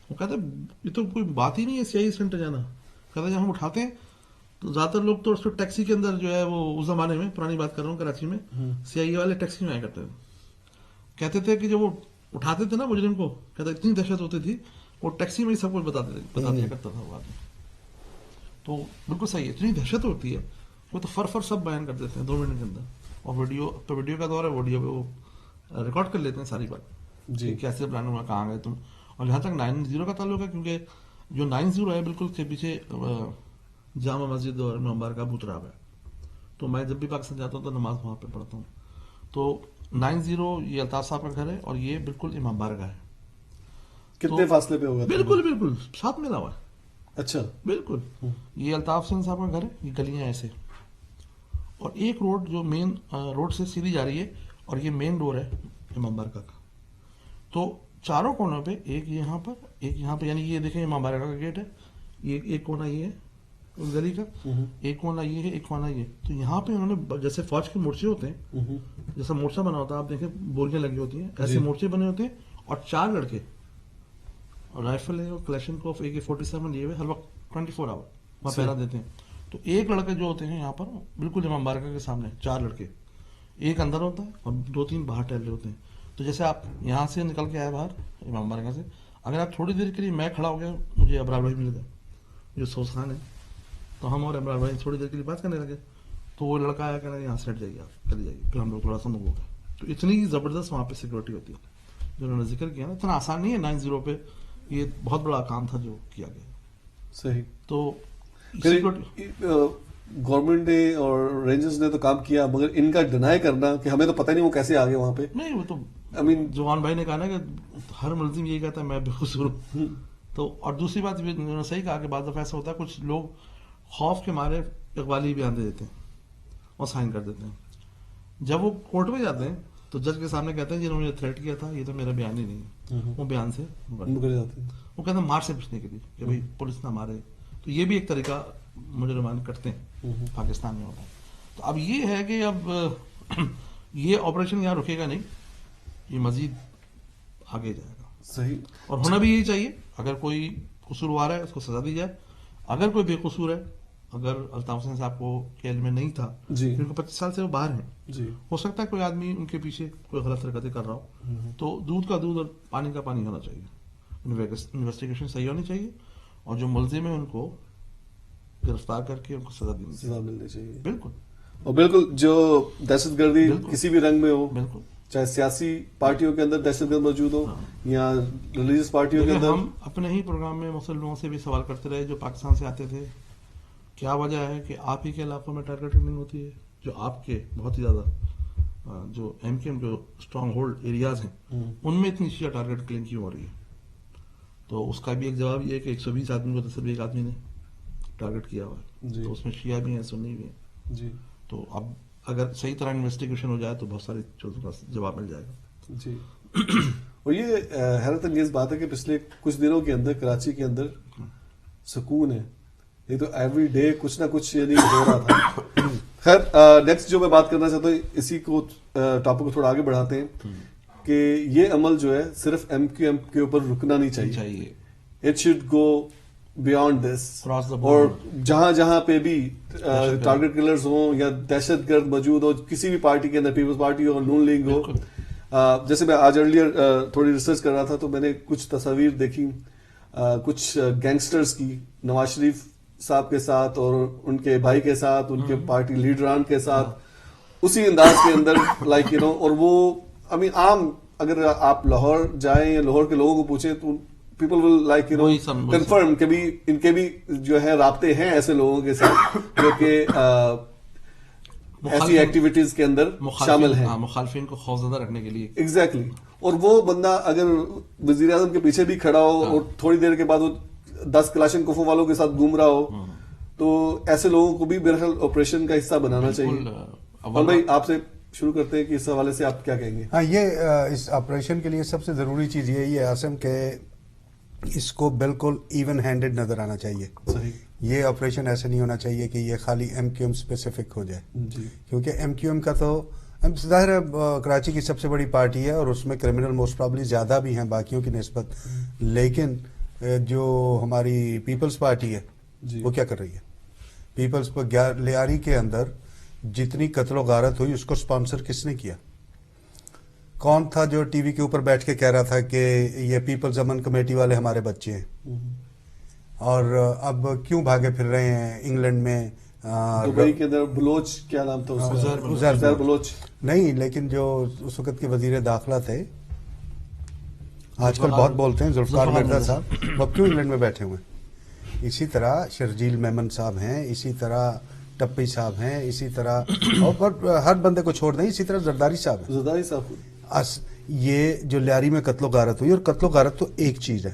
وہ کہتے یہ تو کوئی بات ہی نہیں ہے CIA سینٹر جانا. کہتے جب ہم اٹھاتے ہیں تو زیادہ تر لوگ تو اس کو ٹیکسی کے اندر جو ہے وہ اس زمانے میں, پرانی بات کر رہا ہوں, کراچی میں CIA والے ٹیکسی میں آیا کرتے تھے. کہتے تھے کہ جب وہ اٹھاتے تھے نا مجرم کو, کہتے اتنی دہشت ہوتی تھی وہ ٹیکسی میں ہی سب کچھ بتا دیا کرتا تھا وہ آدمی. تو بالکل صحیح ہے, اتنی دہشت ہوتی ہے, وہ تو فر سب بیان کر دیتے ہیں 2 منٹ کے اندر. اور ویڈیو کا دور ہے, ویڈیو پہ وہ ریکارڈ کر لیتے ہیں ساری بات جی, کیسے پلان ہوا, کہاں گئے تم. اور جہاں تک 90 کا تعلق ہے, کیونکہ جو 90 ہے بالکل کے پیچھے جامع مسجد اور امام کا بوتراب ہے, تو میں جب بھی پاکستان جاتا ہوں تو نماز وہاں پہ پڑھتا ہوں. تو 90 یہ الطاف صاحب کا گھر ہے, اور یہ بالکل امام بارگاہ ہے. کتنے فاصلے پہ ہوگا؟ بالکل ساتھ ملا ہوا ہے. اچھا, بالکل. یہ الطاف حسین صاحب کا گھر ہے, یہ گلیاں ایسے, اور ایک روڈ جو مین روڈ سے سیدھی جا رہی ہے, اور یہ مین ڈور ہے امام بارگاہ کا. تو چاروں کونوں پہ, ایک یہاں پر, ایک یہاں پہ, یعنی یہ دیکھیں امام بارگاہ کا گیٹ ہے, یہ ایک کونا یہ ہے اس گلی کا, ایک کونا یہ ہے, ایک کونا یہ. تو یہاں پہ انہوں نے جیسے فوج کے مورچے ہوتے ہیں, جیسا مورچہ بنا ہوتا ہے, آپ دیکھیں بوریاں لگی ہوتی ہیں, ایسے مورچے بنے ہوتے ہیں, اور 4 لڑکے رائفل ہے اور کلیشنکوف AK-47 لیے ہوئے ہر وقت 24 آور وہاں پہرا دیتے ہیں. تو ایک لڑکے جو ہوتے ہیں یہاں پر بالکل امام بارگاہ کے سامنے, 4 لڑکے, ایک اندر ہوتا ہے اور 2-3 باہر ٹہل رہے ہوتے ہیں. تو جیسے آپ یہاں سے نکل کے آئے باہر امام بارگاہ سے, اگر آپ تھوڑی دیر کے لیے, میں کھڑا ہو گیا, مجھے ابرار بھائی مل گئے جو سوز خان ہے, تو ہم اور ابرار بھائی تھوڑی دیر کے لیے بات کرنے لگے. تو وہ لڑکا آیا کہ یہاں سے ہٹ جائیے, آپ چلی جائیے, پھر ہم لوگ تھوڑا سا موو ہو گئے. تو اتنی زبردست وہاں پہ سیکورٹی ہوتی ہے, جو انہوں نے ذکر کیا نا, اتنا آسان نہیں ہے 90 پہ, یہ بہت بڑا کام تھا جو کیا گیا. صحیح. تو گورنمنٹ نے اور رینجرز نے تو کام کیا, مگر ان کا ڈینائی کرنا کہ ہمیں تو پتہ نہیں وہ کیسے آگے وہاں پہ. نہیں, وہ تو جوان بھائی نے کہا نا کہ ہر ملزم یہی کہتا ہے میں بے قصور ہوں. تو اور دوسری بات انہوں نے صحیح کہا کہ بعض دفعہ ایسا ہوتا ہے کچھ لوگ خوف کے مارے اقبالی بیان دے دیتے ہیں اور سائن کر دیتے ہیں. جب وہ کورٹ میں جاتے ہیں تو جج کے سامنے کہتے ہیں جنہوں نے تھریٹ کیا تھا یہ تو میرا بیان ہی نہیں ہے, وہ بیان سے مکر جاتے ہیں. وہ کہتے ہیں مار سے بچنے کے لیے کہ بھائی پولیس نہ مارے. تو یہ بھی ایک طریقہ مجرمان کرتے ہیں پاکستان میں ہوتا ہے. تو اب یہ ہے کہ اب یہ آپریشن یہاں رکے گا نہیں, یہ مزید آگے جائے گا. صحیح. اور ہونا بھی یہی چاہیے, اگر کوئی قصوروار ہے اس کو سزا دی جائے, اگر کوئی بے قصور ہے, اگر الطاف حسین صاحب کو کے علم میں نہیں تھا, ان کو 25 سال سے وہ باہر ہیں, ہو سکتا ہے کوئی آدمی ان کے پیچھے کوئی غلط حرکتیں کر رہا ہو, تو دودھ کا دودھ اور پانی کا پانی ہونا چاہیے, انویسٹیگیشن صحیح ہونی چاہیے, اور جو ملزم ہیں ان کو گرفتار کر کے ان کو سزا ملنی چاہیے. بالکل. اور بالکل جو دہشت گردی کسی بھی رنگ میں ہو, بالکل, چاہے سیاسی پارٹیوں کے اندر دہشت گرد موجود ہو یا ریلیجیس پارٹیوں کے اندر. ہم اپنے ہی پروگرام میں مختلف لوگوں سے بھی سوال کرتے رہے جو پاکستان سے آتے تھے, کیا وجہ ہے کہ آپ ہی کے علاقوں میں ٹارگیٹنگ نہیں ہوتی ہے, جو آپ کے بہت ہی زیادہ جو MKM جو اسٹرانگ ہولڈ ایریاز ہیں ان میں اتنی شیعہ ٹارگیٹ کلیم کیوں ہو رہی ہے. تو اس کا بھی ایک جواب یہ ہے کہ 120 آدمی کو صرف ایک آدمی نے ٹارگیٹ کیا ہوا ہے, تو اس میں شیعہ بھی ہیں, سنی بھی ہیں. تو اب اگر صحیح طرح انویسٹیگیشن ہو جائے تو بہت ساری چیزوں کا جواب مل جائے گا. اور یہ حیرت انگیز بات ہے کہ پچھلے کچھ دنوں کے اندر کراچی کے اندر سکون ہے, یہ تو ایوری ڈے کچھ نہ کچھ یعنی ہو رہا تھا. خیر, نیکسٹ جو میں بات کرنا چاہتا ہوں, اسی کو ٹاپک کو تھوڑا آگے بڑھاتے ہیں کہ یہ عمل جو ہے صرف MQM کے اوپر رکنا نہیں چاہیے, اٹ شوڈ گو بیانڈ دس, اور جہاں جہاں پہ بھی ٹارگیٹ کلرز ہوں یا دہشت گرد موجود ہو کسی بھی پارٹی کے اندر, پیپلز پارٹی ہو, نون لیگ ہو. جیسے میں آج ارلیئر تھوڑی ریسرچ کر رہا تھا تو میں نے کچھ تصاویر دیکھی کچھ گینگسٹرز کی, نواز شریف صاحب کے ساتھ اور ان کے بھائی کے ساتھ, ان کے پارٹی لیڈران کے ساتھ, اسی انداز کے اندر لائک یو نو. اور وہ عام اگر آپ لاہور جائیں یا لاہور کے لوگوں کو پوچھیں تو people will like you know confirm کہ بھی ان کے بھی جو ہے رابطے ہیں ایسے لوگوں کے ساتھ جو کہ ایسی ایکٹیویٹیز کے اندر شامل ہیں, مخالفین کو خوفزدہ رکھنے کے لیے. ایگزیکٹلی. اور وہ بندہ اگر وزیر اعظم کے پیچھے بھی کھڑا ہو اور تھوڑی دیر کے بعد وہ 10 کلاشن کوفوں والوں کے ساتھ گھوم رہا ہو تو ایسے لوگوں کو بھی بہرحال آپریشن کا حصہ بنانا چاہیے. اور بھائی آپ سے شروع کرتے ہیں کہ اس حوالے سے آپ کیا کہیں گے؟ ہاں, یہ اس آپریشن کے لیے سب سے ضروری چیز یہی ہے عاصم کہ اس کو بالکل ایون ہینڈڈ نظر آنا چاہیے. صحیح. یہ آپریشن ایسے نہیں ہونا چاہیے کہ یہ خالی ایم کیو ایم اسپیسیفک ہو جائے, کیونکہ ایم کیو ایم کا تو ظاہر ہے کراچی کی سب سے بڑی پارٹی ہے اور اس میں کرمنل موسٹ پرابلی زیادہ بھی ہیں باقیوں کی نسبت, لیکن جو ہماری پیپلز پارٹی ہے وہ کیا کر رہی ہے؟ پیپلز لیاری کے اندر جتنی قتل و غارت ہوئی اس کو سپانسر کس نے کیا؟ کون تھا جو ٹی وی کے اوپر بیٹھ کے کہہ رہا تھا کہ یہ پیپلز امن کمیٹی والے ہمارے بچے ہیں, اور اب کیوں بھاگے پھر رہے ہیں انگلینڈ میں؟ دبئی کے اندر بلوچ, کیا نام تھا اس کا؟ عزیر بلوچ نہیں, لیکن جو اس وقت کے وزیر داخلہ تھے, آج کل بہت بولتے ہیں, ذوالفقار مرزا صاحب, وہ کیوں انگلینڈ میں بیٹھے ہوئے ہیں؟ اسی طرح شرجیل میمن صاحب ہیں, اسی طرح ٹپی صاحب ہیں, اسی طرح اور ہر بندے کو چھوڑ دیں, اسی طرح زرداری صاحب ہیں. زرداری صاحب یہ جو لیاری میں قتل و غارت ہوئی, اور قتل و غارت تو ایک چیز ہے,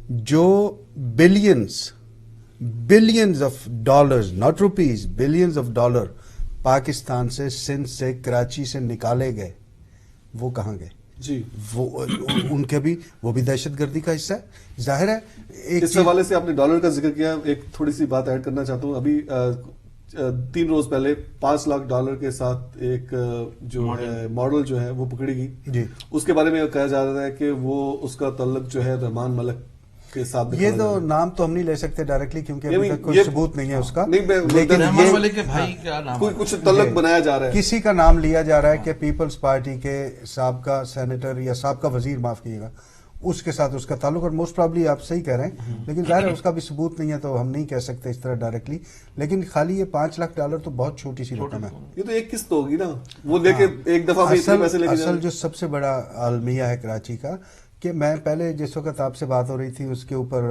جو billions of dollars, not rupees, billions of dollar Pakistan سے, سندھ سے, کراچی سے نکالے گئے, وہ کہاں گئے؟ جی وہ ان کے بھی, وہ بھی دہشت گردی کا حصہ ہے. ظاہر ہے اس حوالے سے آپ نے ڈالر کا ذکر کیا, ایک تھوڑی سی بات ایڈ کرنا چاہتا ہوں. ابھی 3 روز پہلے $5 لاکھ کے ساتھ ایک جو ہے ماڈل جو ہے وہ پکڑی گئی. جی, اس کے بارے میں کہا جا رہا ہے کہ وہ اس کا تعلق جو ہے رحمان ملک کے ساتھ. یہ تو نام تو ہم نہیں لے سکتے ڈائریکٹلی کیونکہ ابھی تک کوئی ثبوت نہیں ہے اس کا, لیکن رحمان ملک کے بھائی کا نام کوئی کچھ تعلق بنایا جا رہا ہے, کسی کا نام لیا جا رہا ہے کہ پیپلز پارٹی کے سابقہ سینیٹر یا سابقہ وزیر, معاف کیجیے گا, اس کے ساتھ اس کا تعلق, اور موسٹ پرابلی آپ صحیح کہہ رہے ہیں, لیکن ظاہر ہے اس کا بھی ثبوت نہیں ہے تو ہم نہیں کہہ سکتے اس طرح ڈائریکٹلی. لیکن خالی یہ $5 لاکھ تو بہت چھوٹی سی رقم ہے. یہ تو ایک قسط ہوگی نا, وہ لے کے ایک دفعہ میں اتنے پیسے لے کے اصل جو سب سے بڑا المیہ ہے کراچی کا, کہ میں پہلے جس وقت آپ سے بات ہو رہی تھی اس کے اوپر,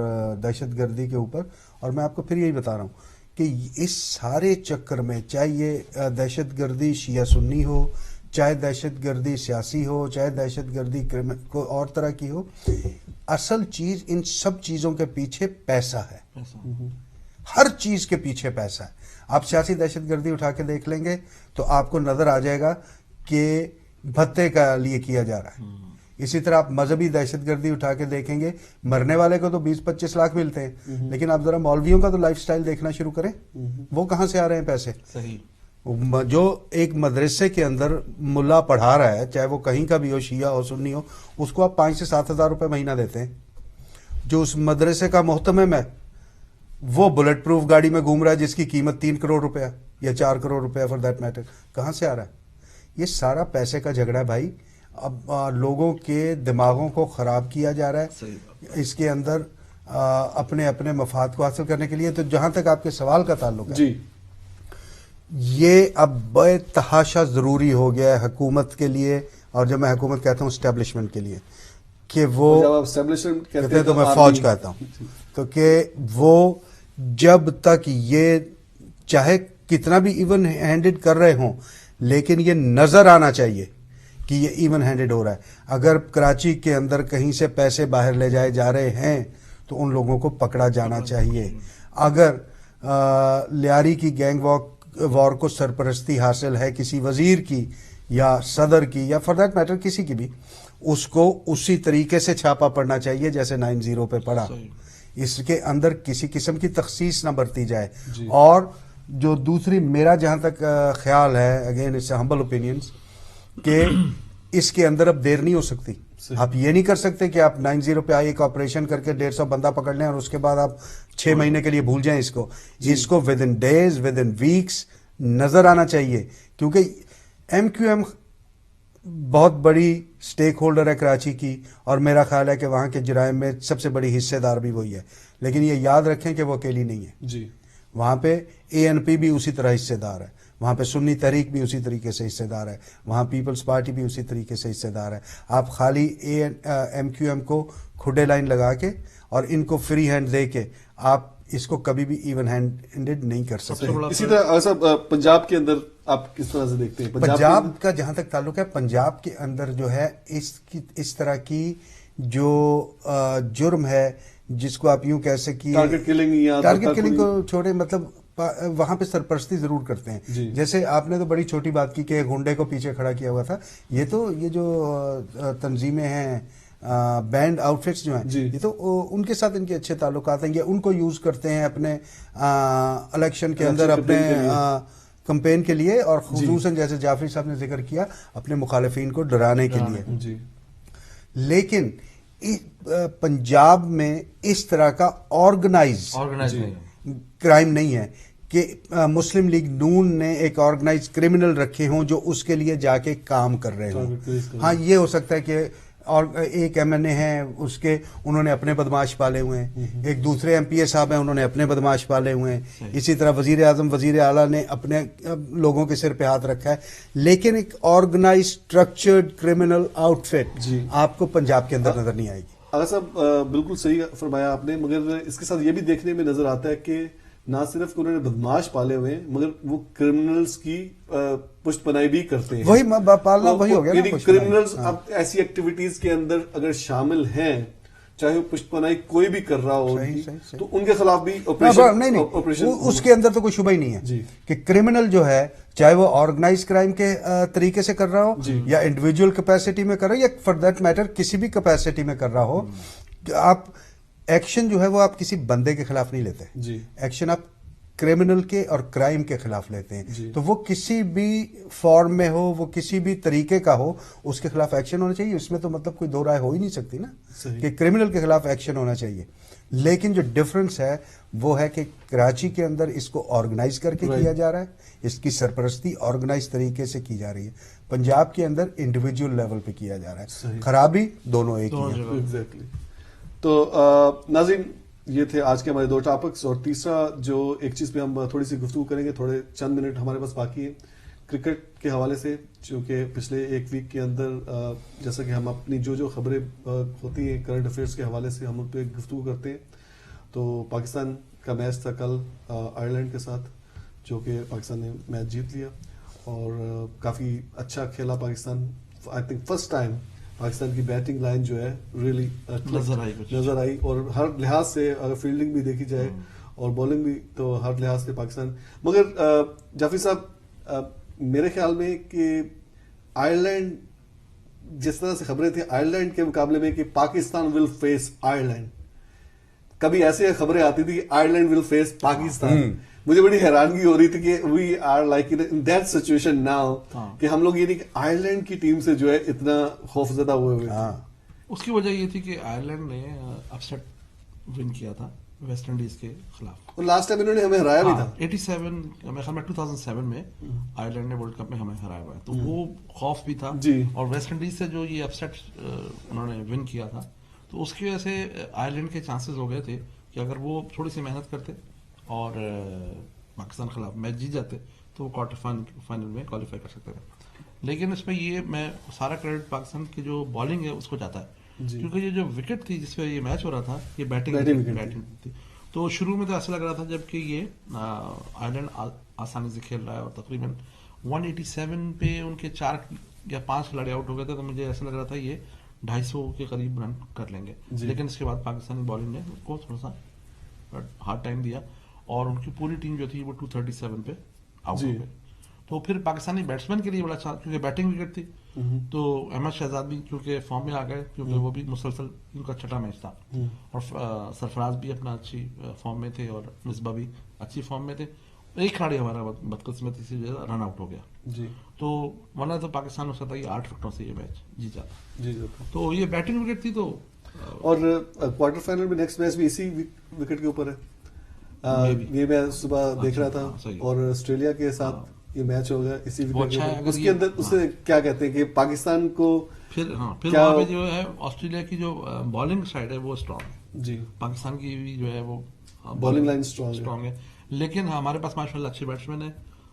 دہشت گردی کے اوپر, اور میں آپ کو پھر یہی بتا رہا ہوں کہ اس سارے چکر میں, چاہے یہ دہشت گردی شیعہ سنی ہو, چاہے دہشت گردی سیاسی ہو, چاہے دہشت گردی کوئی اور طرح کی ہو, اصل چیز ان سب چیزوں کے پیچھے پیسہ ہے. ہر چیز کے پیچھے پیسہ ہے. آپ سیاسی دہشت گردی اٹھا کے دیکھ لیں گے تو آپ کو نظر آ جائے گا کہ بھتے کا لیے کیا جا رہا ہے. اسی طرح آپ مذہبی دہشت گردی اٹھا کے دیکھیں گے, مرنے والے کو تو 20-25 لاکھ ملتے ہیں, لیکن آپ ذرا مولویوں کا تو لائف سٹائل دیکھنا شروع کریں, وہ کہاں سے آ رہے ہیں پیسے. صحیح. جو ایک مدرسے کے اندر ملا پڑھا رہا ہے, چاہے وہ کہیں کا بھی ہو, شیعہ ہو, سنی ہو, اس کو آپ 5 سے 7 ہزار روپے مہینہ دیتے ہیں. جو اس مدرسے کا محتمم ہے وہ بلٹ پروف گاڑی میں گھوم رہا ہے جس کی قیمت 3 کروڑ روپے یا 4 کروڑ روپے فار دیٹ میٹر, کہاں سے آ رہا ہے؟ یہ سارا پیسے کا جھگڑا ہے بھائی. اب لوگوں کے دماغوں کو خراب کیا جا رہا ہے اس کے اندر اپنے اپنے مفاد کو حاصل کرنے کے لیے. تو جہاں تک آپ کے سوال کا تعلق ہے, جی, یہ اب بے تحاشا ضروری ہو گیا ہے حکومت کے لیے, اور جب میں حکومت کہتا ہوں اسٹیبلشمنٹ کے لیے, کہ وہ کہتے ہیں تو میں فوج کہتا ہوں, تو کہ وہ جب تک یہ چاہے کتنا بھی ایون ہینڈڈ کر رہے ہوں, لیکن یہ نظر آنا چاہیے کہ یہ ایون ہینڈڈ ہو رہا ہے. اگر کراچی کے اندر کہیں سے پیسے باہر لے جائے جا رہے ہیں تو ان لوگوں کو پکڑا جانا چاہیے. اگر لیاری کی گینگ وار کو سرپرستی حاصل ہے کسی وزیر کی یا صدر کی یا فار دیٹ میٹر کسی کی بھی, اس کو اسی طریقے سے چھاپا پڑنا چاہیے جیسے 9-0 پہ پڑا. اس کے اندر کسی قسم کی تخصیص نہ برتی جائے. اور جو دوسری میرا جہاں تک خیال ہے, اگین اٹس ہمبل اوپینینز, کہ اس کے اندر اب دیر نہیں ہو سکتی. آپ یہ نہیں کر سکتے کہ آپ 9-0 پہ ایک آپریشن کر کے 150 بندہ پکڑ لیں اور اس کے بعد آپ 6 مہینے کے لیے بھول جائیں اس کو. اس کو within days, within weeks نظر آنا چاہیے, کیونکہ ایم کیو ایم بہت بڑی سٹیک ہولڈر ہے کراچی کی, اور میرا خیال ہے کہ وہاں کے جرائم میں سب سے بڑی حصے دار بھی وہی ہے. لیکن یہ یاد رکھیں کہ وہ اکیلی نہیں ہے. جی, وہاں پہ اے این پی بھی اسی طرح حصے دار ہے, وہاں پہ سنی تحریک بھی اسی طریقے سے حصے دار ہے, وہاں پیپلز پارٹی بھی اسی طریقے سے حصے دار ہے. آپ خالی MQM کو کھڈے لائن لگا کے اور ان کو فری ہینڈ دے کے آپ اس کو کبھی بھی ایون ہینڈڈ نہیں کر سکتے. اسی طرح ایسا پنجاب کے اندر آپ کس طرح سے دیکھتے ہیں؟ پنجاب کا جہاں تک تعلق ہے, پنجاب کے اندر جو ہے اس طرح کی جو جرم ہے جس کو آپ یوں کہہ سکیے ٹارگٹ کلنگ کو چھوڑے, مطلب وہاں پہ سرپرستی ضرور کرتے ہیں. جیسے آپ نے تو بڑی چھوٹی بات کی کہ گنڈے کو پیچھے کھڑا کیا ہوا تھا, یہ جو تنظیمیں ہیں بینڈ آؤٹ فٹس جو ہیں یہ تو ان کے ساتھ ان کے اچھے تعلقات ہیں, یہ ان کو یوز کرتے ہیں اپنے الیکشن کے اندر اپنے کمپین کے لیے, اور خصوصاً جیسے جعفری صاحب نے ذکر کیا اپنے مخالفین کو ڈرانے کے لیے. لیکن پنجاب میں اس طرح کا آرگنائز کرائم نہیں ہے کہ مسلم لیگ نون نے ایک آرگنائز کرمنل رکھے ہوں جو اس کے لیے جا کے کام کر رہے ہوں. ہاں یہ ہو سکتا ہے کہ اور ایک MNA ہیں اس کے انہوں نے اپنے بدماش پالے ہوئے ہیں, ایک دوسرے MPA صاحب ہیں انہوں نے اپنے بدماش پالے ہوئے ہیں, اسی طرح وزیر اعظم وزیر اعلیٰ نے اپنے لوگوں کے سر پہ ہاتھ رکھا ہے. لیکن ایک organize structured criminal outfit آپ کو پنجاب کے اندر نظر نہیں آئے گی. اگر صاحب بالکل صحیح فرمایا آپ نے, مگر اس کے ساتھ یہ بھی دیکھنے میں نظر آتا ہے کہ نہ صرف انہوں نے بدماش پالے ہوئے ہیں مگر وہ کرمنلز کی پشت پناہی بھی کرتے ہیں. وہی پالنا وہی ہو گیا, یعنی کرمنلز اب ایسی ایکٹیویٹیز کے اندر اگر شامل ہیں چاہے وہ پشت پناہی کوئی بھی کر رہا ہو تو ان کے خلاف بھی آپریشن اس کے اندر تو کوئی شبہ ہی نہیں ہے کہ کرمنل جو ہے چاہے وہ آرگنائز کرائم کے طریقے سے کر رہا ہو یا انڈیویجول کیپیسٹی میں کر رہا ہو یا فار دیٹ میٹر کسی بھی کیپیسٹی میں کر رہا ہو, آپ ایکشن جو ہے وہ آپ کسی بندے کے خلاف نہیں لیتے, ایکشن آپ کرمنل کے اور کرائم کے خلاف لیتے ہیں. تو وہ کسی بھی فارم میں ہو, وہ کسی بھی طریقے کا ہو, اس کے خلاف ایکشن ہونا چاہیے. اس میں تو مطلب کوئی دو رائے ہو ہی نہیں سکتی نا کہ کرمنل کے خلاف ایکشن ہونا چاہیے. لیکن جو ڈفرنس ہے وہ ہے کہ کراچی کے اندر اس کو آرگنائز کر کے کیا جا رہا ہے, اس کی سرپرستی آرگنائز طریقے سے کی جا رہی ہے. پنجاب کے اندر انڈیویجول لیول پہ کیا جا رہا ہے, خرابی دونوں ایک ہی ہے. تو ناظرین یہ تھے آج کے ہمارے دو ٹاپکس, اور تیسرا جو ایک چیز پہ ہم تھوڑی سی گفتگو کریں گے, تھوڑے چند منٹ ہمارے پاس باقی ہیں کرکٹ کے حوالے سے, چونکہ پچھلے ایک ویک کے اندر جیسا کہ ہم اپنی جو خبریں ہوتی ہیں کرنٹ افیئرس کے حوالے سے ہم ان پہ گفتگو کرتے ہیں. تو پاکستان کا میچ تھا کل آئرلینڈ کے ساتھ, جو کہ پاکستان نے میچ جیت لیا اور کافی اچھا کھیلا Pakistan. I think first time Pakistan کی بیٹنگ لائن جو ہے ریئلی نظر آئی, اور ہر لحاظ سے اگر فیلڈنگ بھی دیکھی جائے اور بولنگ بھی, تو ہر لحاظ سے پاکستان. مگر جعفری صاحب میرے خیال میں کہ آئرلینڈ جس طرح سے خبریں تھیں آئرلینڈ کے مقابلے میں کہ پاکستان ول فیس آئرلینڈ, کبھی ایسے خبریں آتی تھی آئرلینڈ ول فیس پاکستان, مجھے بڑی حیرانگی ہو رہی تھی کہ we are like in that situation now کہ ہم لوگ یہ نہیں کہ آئرلینڈ کی ٹیم سے جو ہے اتنا خوف زدہ ہوئے تھے. اس کی وجہ یہ تھی کہ آئرلینڈ نے اپسیٹ ون کیا تھا ویسٹ انڈیز کے خلاف, اور لاسٹ ٹائم انہوں نے ہمیں ہرایا بھی تھا 87 میرے خیال میں 2007 میں آئرلینڈ نے ورلڈ کپ میں ہمیں ہرایا ہوا ہے, تو وہ خوف بھی تھا. اور ویسٹ انڈیز سے جو یہ اپسیٹ انہوں نے ون کیا تھا تو اس کی وجہ سے آئرلینڈ کے چانسز ہو گئے تھے کہ اگر وہ تھوڑی سی محنت کرتے اور پاکستان کے خلاف میچ جیت جاتے تو وہ کوارٹر فائنل میں کوالیفائی کر سکتے تھے. لیکن اس میں یہ میں سارا کریڈٹ پاکستان کی جو بالنگ ہے اس کو جاتا ہے, کیونکہ یہ جو وکٹ تھی جس پہ یہ میچ ہو رہا تھا یہ بیٹنگ تھی. تو شروع میں تو ایسا لگ رہا تھا جب کہ یہ آئرلینڈ آسانی سے کھیل رہا ہے اور تقریباً 187 پہ ان کے 4 یا 5 کھلاڑی آؤٹ ہو گئے تھے, تو مجھے ایسا لگ رہا تھا یہ 250 کے قریب رن کر لیں گے. لیکن اس کے بعد پاکستانی بالنگ نے ان کو تھوڑا سا ہارڈ ٹائم دیا اور ان کی پوری ٹیم جو تھی وہ 237 پہ آؤٹ ہو گئی. تو پھر پاکستانی بیٹسمین کے لیے بڑا اچھا, کیونکہ بیٹنگ وکٹ تھی, تو احمد شہزاد بھی کیونکہ فارم میں آ گئے, کیونکہ وہ بھی مسلسل ان کا چھٹا میچ تھا, اور سرفراز بھی اپنا اچھی فارم میں تھے اور مصباح بھی اچھی فارم میں تھے. ایک کھلاڑی ہمارا بدقسمتی سے رن آؤٹ ہو گیا, تو ورنہ تو پاکستان ہو سکتا ہے 8 وکٹوں سے یہ میچ جیت جاتا. تو یہ بیٹنگ وکٹ تھی. تو اور کوارٹر فائنل میں نیکسٹ میچ بھی اسی وکٹ کے اوپر ہے. یہ میں صبح دیکھ رہا تھا, اور آسٹریلیا کے ساتھ یہ میچ ہوگا اسی وکٹ کے. اس کے اندر اسے کیا کہتے ہیں کہ پاکستان کو پھر وہاں پہ جو ہے آسٹریلیا کی جو بالنگ سائڈ ہے وہ اسٹرانگ ہے, پاکستان کی بھی جو ہے وہ بالنگ لائن اسٹرانگ ہے, لیکن ہمارے پاس ماشاءاللہ اچھے بیٹسمین ہیں.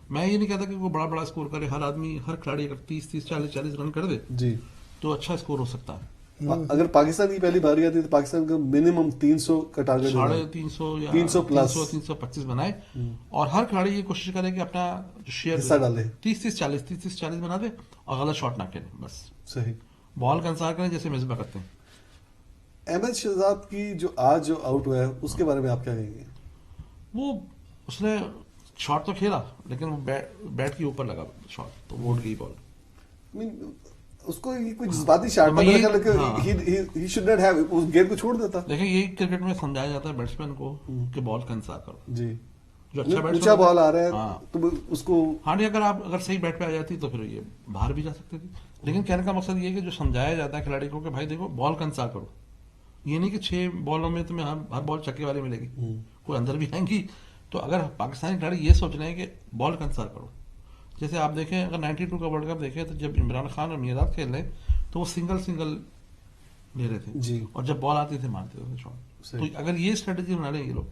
میں یہ نہیں کہتا کہ وہ بڑا بڑا اسکور کرے، ہر آدمی ہر کھلاڑی اگر 30-40 رن کر دے جی تو اچھا اسکور ہو سکتا ہے. اگر پاکستان کی پہلی باری آتی ہے تو پاکستان کا منیمم 300 کا ٹارگیٹ 350 یا 300 پلس 325 بنائے، اور ہر کھلاڑی یہ کوشش کرے کہ اپنا شیئر حصہ ڈالے. 30-40 بنا دے اور غلط شاٹ نہ کھیلے، بس صحیح. بال کا انتظار کریں جیسے مصباح کرتے ہیں. احمد شہزاد کی جو آج آؤٹ ہوا ہے اس کے بارے میں آپ کیا کہیں گے؟ وہ اس نے شاٹ تو کھیلا لیکن وہ بیٹ کے اوپر لگا شاٹ تو وہ اڑ گئی بال. اس کو یہ کوئی جذباتی شاٹ تھا، میرا خیال ہے کہ he should not have اس گیند کو چھوڑ دیتا. دیکھیں یہی کرکٹ میں سمجھایا جاتا ہے بیٹسمین کو کہ بال کا انتظار کرو. جی جو اچھا اونچا بال آ رہا ہے تو اس کو ہاں نہیں، اگر صحیح بیٹ پہ آ جاتی تو پھر یہ باہر بھی جا سکتی تھی. لیکن کہنے کا مقصد یہ ہے کہ جو سمجھایا جاتا ہے کھلاڑی کو کہ بھائی دیکھو بال کا انتظار کرو، یہ نہیں کہ 6 بالوں میں تمہیں ہر بال چھکے والی ملے گی، کوئی اندر بھی آئیں گی. تو اگر پاکستانی کھلاڑی یہ سوچ رہے ہیں کہ بال کا انتظار کرو، جیسے آپ دیکھیں اگر 92 کا ورلڈ کپ دیکھیں تو جب عمران خان اور میراد کھیل رہے تو وہ سنگل لے رہے تھے جی، اور جب بال آتی تھے مارتے تھے شاٹ. تو اگر یہ اسٹریٹجی بنا لیں یہ لوگ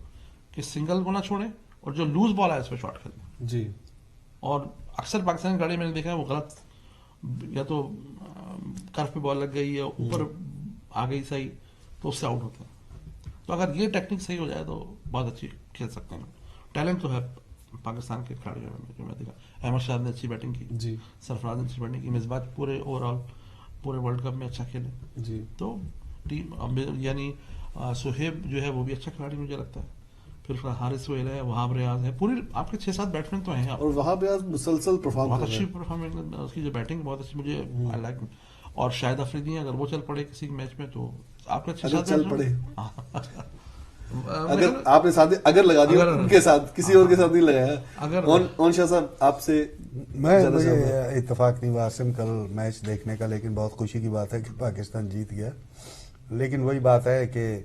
کہ سنگل کو نہ چھوڑیں اور جو لوز بال ہے اس پہ شاٹ کھیلیں جی. اور اکثر پاکستانی کھلاڑی میں نے دیکھا ہے وہ غلط، یا تو کرف پہ بال لگ گئی یا اوپر آ گئی صحیح تو اس سے آؤٹ ہوتے ہیں. تو اگر یہ ٹیکنیک صحیح ہو جائے تو بہت اچھی کھیل سکتے ہیں. ٹیلنٹ تو ہے پاکستان کے کھلاڑیوں میں جو میں دیکھا. احمد شہزاد نے اچھی بیٹنگ کی جی، سرفراز نے اچھی بیٹنگ کی، مصباح پورے اوور آل پورے ورلڈ کپ میں اچھا کھیلے. جی. تو ٹیم یعنی سہیب جو ہے وہ بھی اچھا کھلاڑی مجھے لگتا ہے. پھر حارث سہیل ہے، وہاب ریاض ہے، پورے آپ کے 6-7 بیٹسمین تو ہیں. اور وہاں پہ مسلسل پرفارم بہت اچھی پرفارمنس، اس کی جو بیٹنگ بہت اچھی مجھے آئی لائک. اور شاہد افریدی ہیں، اگر وہ چل پڑے کسی میچ میں تو آپ کا 6-7 چل پڑے. اگر آپ نے ساتھ اگر لگا دیا ان کے ساتھ، کسی اور کے ساتھ نہیں لگایا. اون شاہ صاحب آپ سے مجھے اتفاق نہیں ہوا عاصم کل میچ دیکھنے کا، لیکن بہت خوشی کی بات ہے کہ پاکستان جیت گیا. لیکن وہی بات ہے کہ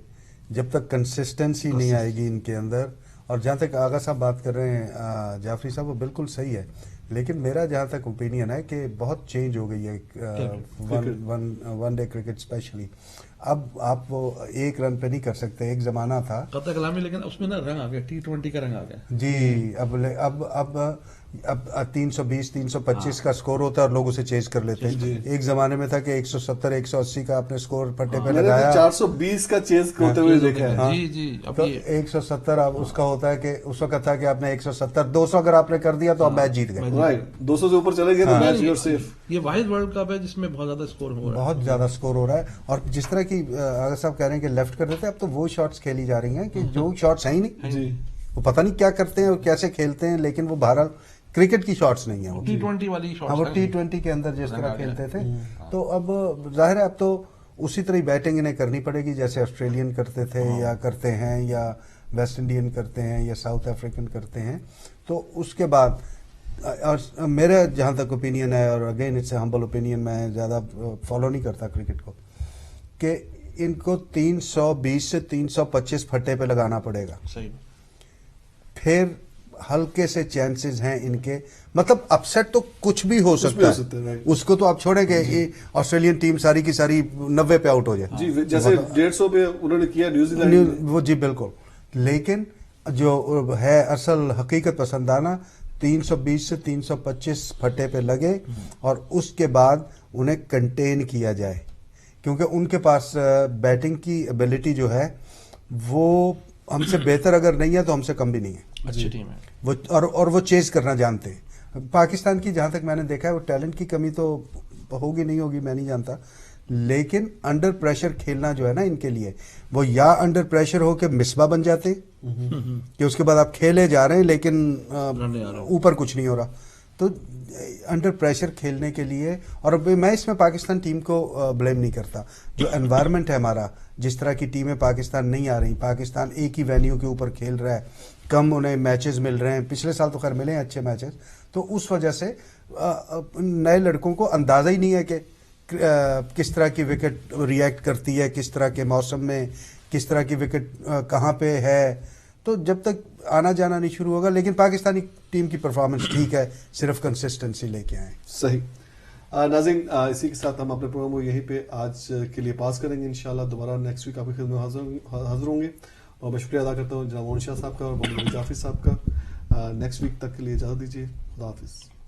جب تک کنسسٹنسی نہیں آئے گی ان کے اندر، اور جہاں تک آغا صاحب بات کر رہے ہیں جعفری صاحب وہ بالکل صحیح ہے، لیکن میرا جہاں تک اوپینین ہے کہ بہت چینج ہو گئی ہے ون ڈے کرکٹ اسپیشلی. اب آپ وہ 1 رن پہ نہیں کر سکتے. ایک زمانہ تھا قطع کلامی، لیکن اس میں نا رنگ آ گیا، T20 کا رنگ آ گیا. جی. اب 320 325 کا سکور ہوتا ہے اور لوگ اسے چیز کر لیتے ہیں. ایک زمانے میں تھا کہ 170 180 کا آپ نے سکور پٹے پہ لگایا، 420 کا چیز ہوتے ہوئے دیکھا ہے. جی جی. اب تو 170 اب اس کا ہوتا ہے کہ اس وقت تھا کہ آپ نے 170 200 اگر آپ نے کر دیا تو آپ میچ جیت گئے. رائٹ، 200 سے اوپر چلے گئے تو میچ یور سیف. یہ واحد ورلڈ کپ ہے جس میں بہت زیادہ سکور ہو رہا ہے، بہت زیادہ سکور ہو رہا ہے. اور جس طرح کی اگر صاحب کہہ رہے ہیں کہ لیفٹ کر دیتے ہیں، اب تو وہ شاٹس کھیلی جا رہی ہیں کہ جو شاٹس ہیں ہی نہیں. جی. وہ پتہ نہیں کیا کرتے ہیں اور کیسے کھیلتے ہیں، لیکن وہ بہرحال کرکٹ کی شاٹس نہیں ہیں. وہ T20 والی شاٹس، وہ T20 کے اندر جس طرح کھیلتے تھے. تو اب ظاہر ہے اب تو اسی طرح بیٹنگ انہیں کرنی پڑے گی جیسے آسٹریلین کرتے تھے یا کرتے ہیں، یا ویسٹ انڈین کرتے ہیں، یا ساؤتھ افریقن کرتے ہیں. تو اس کے بعد اور میرا جہاں تک اوپینین ہے، اور again it's a humble opinion, میں زیادہ فالو نہیں کرتا کرکٹ کو، کہ ان کو 320 سے 325 پھٹے پہ لگانا پڑے گا. صحیح. پھر ہلکے سے چانسز ہیں ان کے، مطلب اپسیٹ تو کچھ بھی ہو سکتا ہے. اس کو تو آپ چھوڑیں کہ آسٹریلین ٹیم ساری کی ساری 90 پہ آؤٹ ہو جائے. جی جیسے 150 پہ انہوں نے کیا نیوزی لینڈ وہ. جی بالکل. لیکن جو ہے اصل حقیقت پسندانہ 320 سے 325 پھٹے پہ لگے اور اس کے بعد انہیں کنٹین کیا جائے، کیونکہ ان کے پاس بیٹنگ کی ایبلٹی جو ہے وہ ہم سے بہتر اگر نہیں ہے تو ہم سے کم بھی نہیں ہے. اچھی ٹیم ہے وہ، اور وہ چیز کرنا جانتے ہیں. پاکستان کی جہاں تک میں نے دیکھا ہے وہ ٹیلنٹ کی کمی تو ہوگی نہیں ہوگی میں نہیں جانتا، لیکن انڈر پریشر کھیلنا جو ہے نا ان کے لیے، وہ یا انڈر پریشر ہو کے مصباح بن جاتے کہ اس کے بعد آپ کھیلے جا رہے ہیں لیکن اوپر کچھ نہیں ہو رہا. تو انڈر پریشر کھیلنے کے لیے، اور میں اس میں پاکستان ٹیم کو بلیم نہیں کرتا، جو انوائرمنٹ ہے ہمارا، جس طرح کی ٹیمیں پاکستان نہیں آ رہی، پاکستان ایک ہی وینیو کے اوپر کھیل رہا ہے، کم انہیں میچز مل رہے ہیں. پچھلے سال تو خیر ملے ہیں اچھے میچز، تو اس وجہ سے نئے لڑکوں کو اندازہ ہی نہیں ہے کہ کس طرح کی وکٹ ریئیکٹ کرتی ہے، کس طرح کے موسم میں کس طرح کی وکٹ کہاں پہ ہے. تو جب تک آنا جانا نہیں شروع ہوگا، لیکن پاکستانی ٹیم کی پرفارمنس ٹھیک ہے، صرف کنسسٹنسی لے کے آئیں. صحیح. ناظرین اسی کے ساتھ ہم اپنے پروگرام کو یہیں پہ آج کے لیے پاس کریں گے. انشاءاللہ دوبارہ نیکسٹ ویک آپ کی خدمت حاضر ہوں گے. اور میں شکریہ ادا کرتا ہوں جناب اون شاہ صاحب کا اور محمد جعفری صاحب کا. نیکسٹ ویک تک کے لیے اجازت دیجیے. خدا حافظ.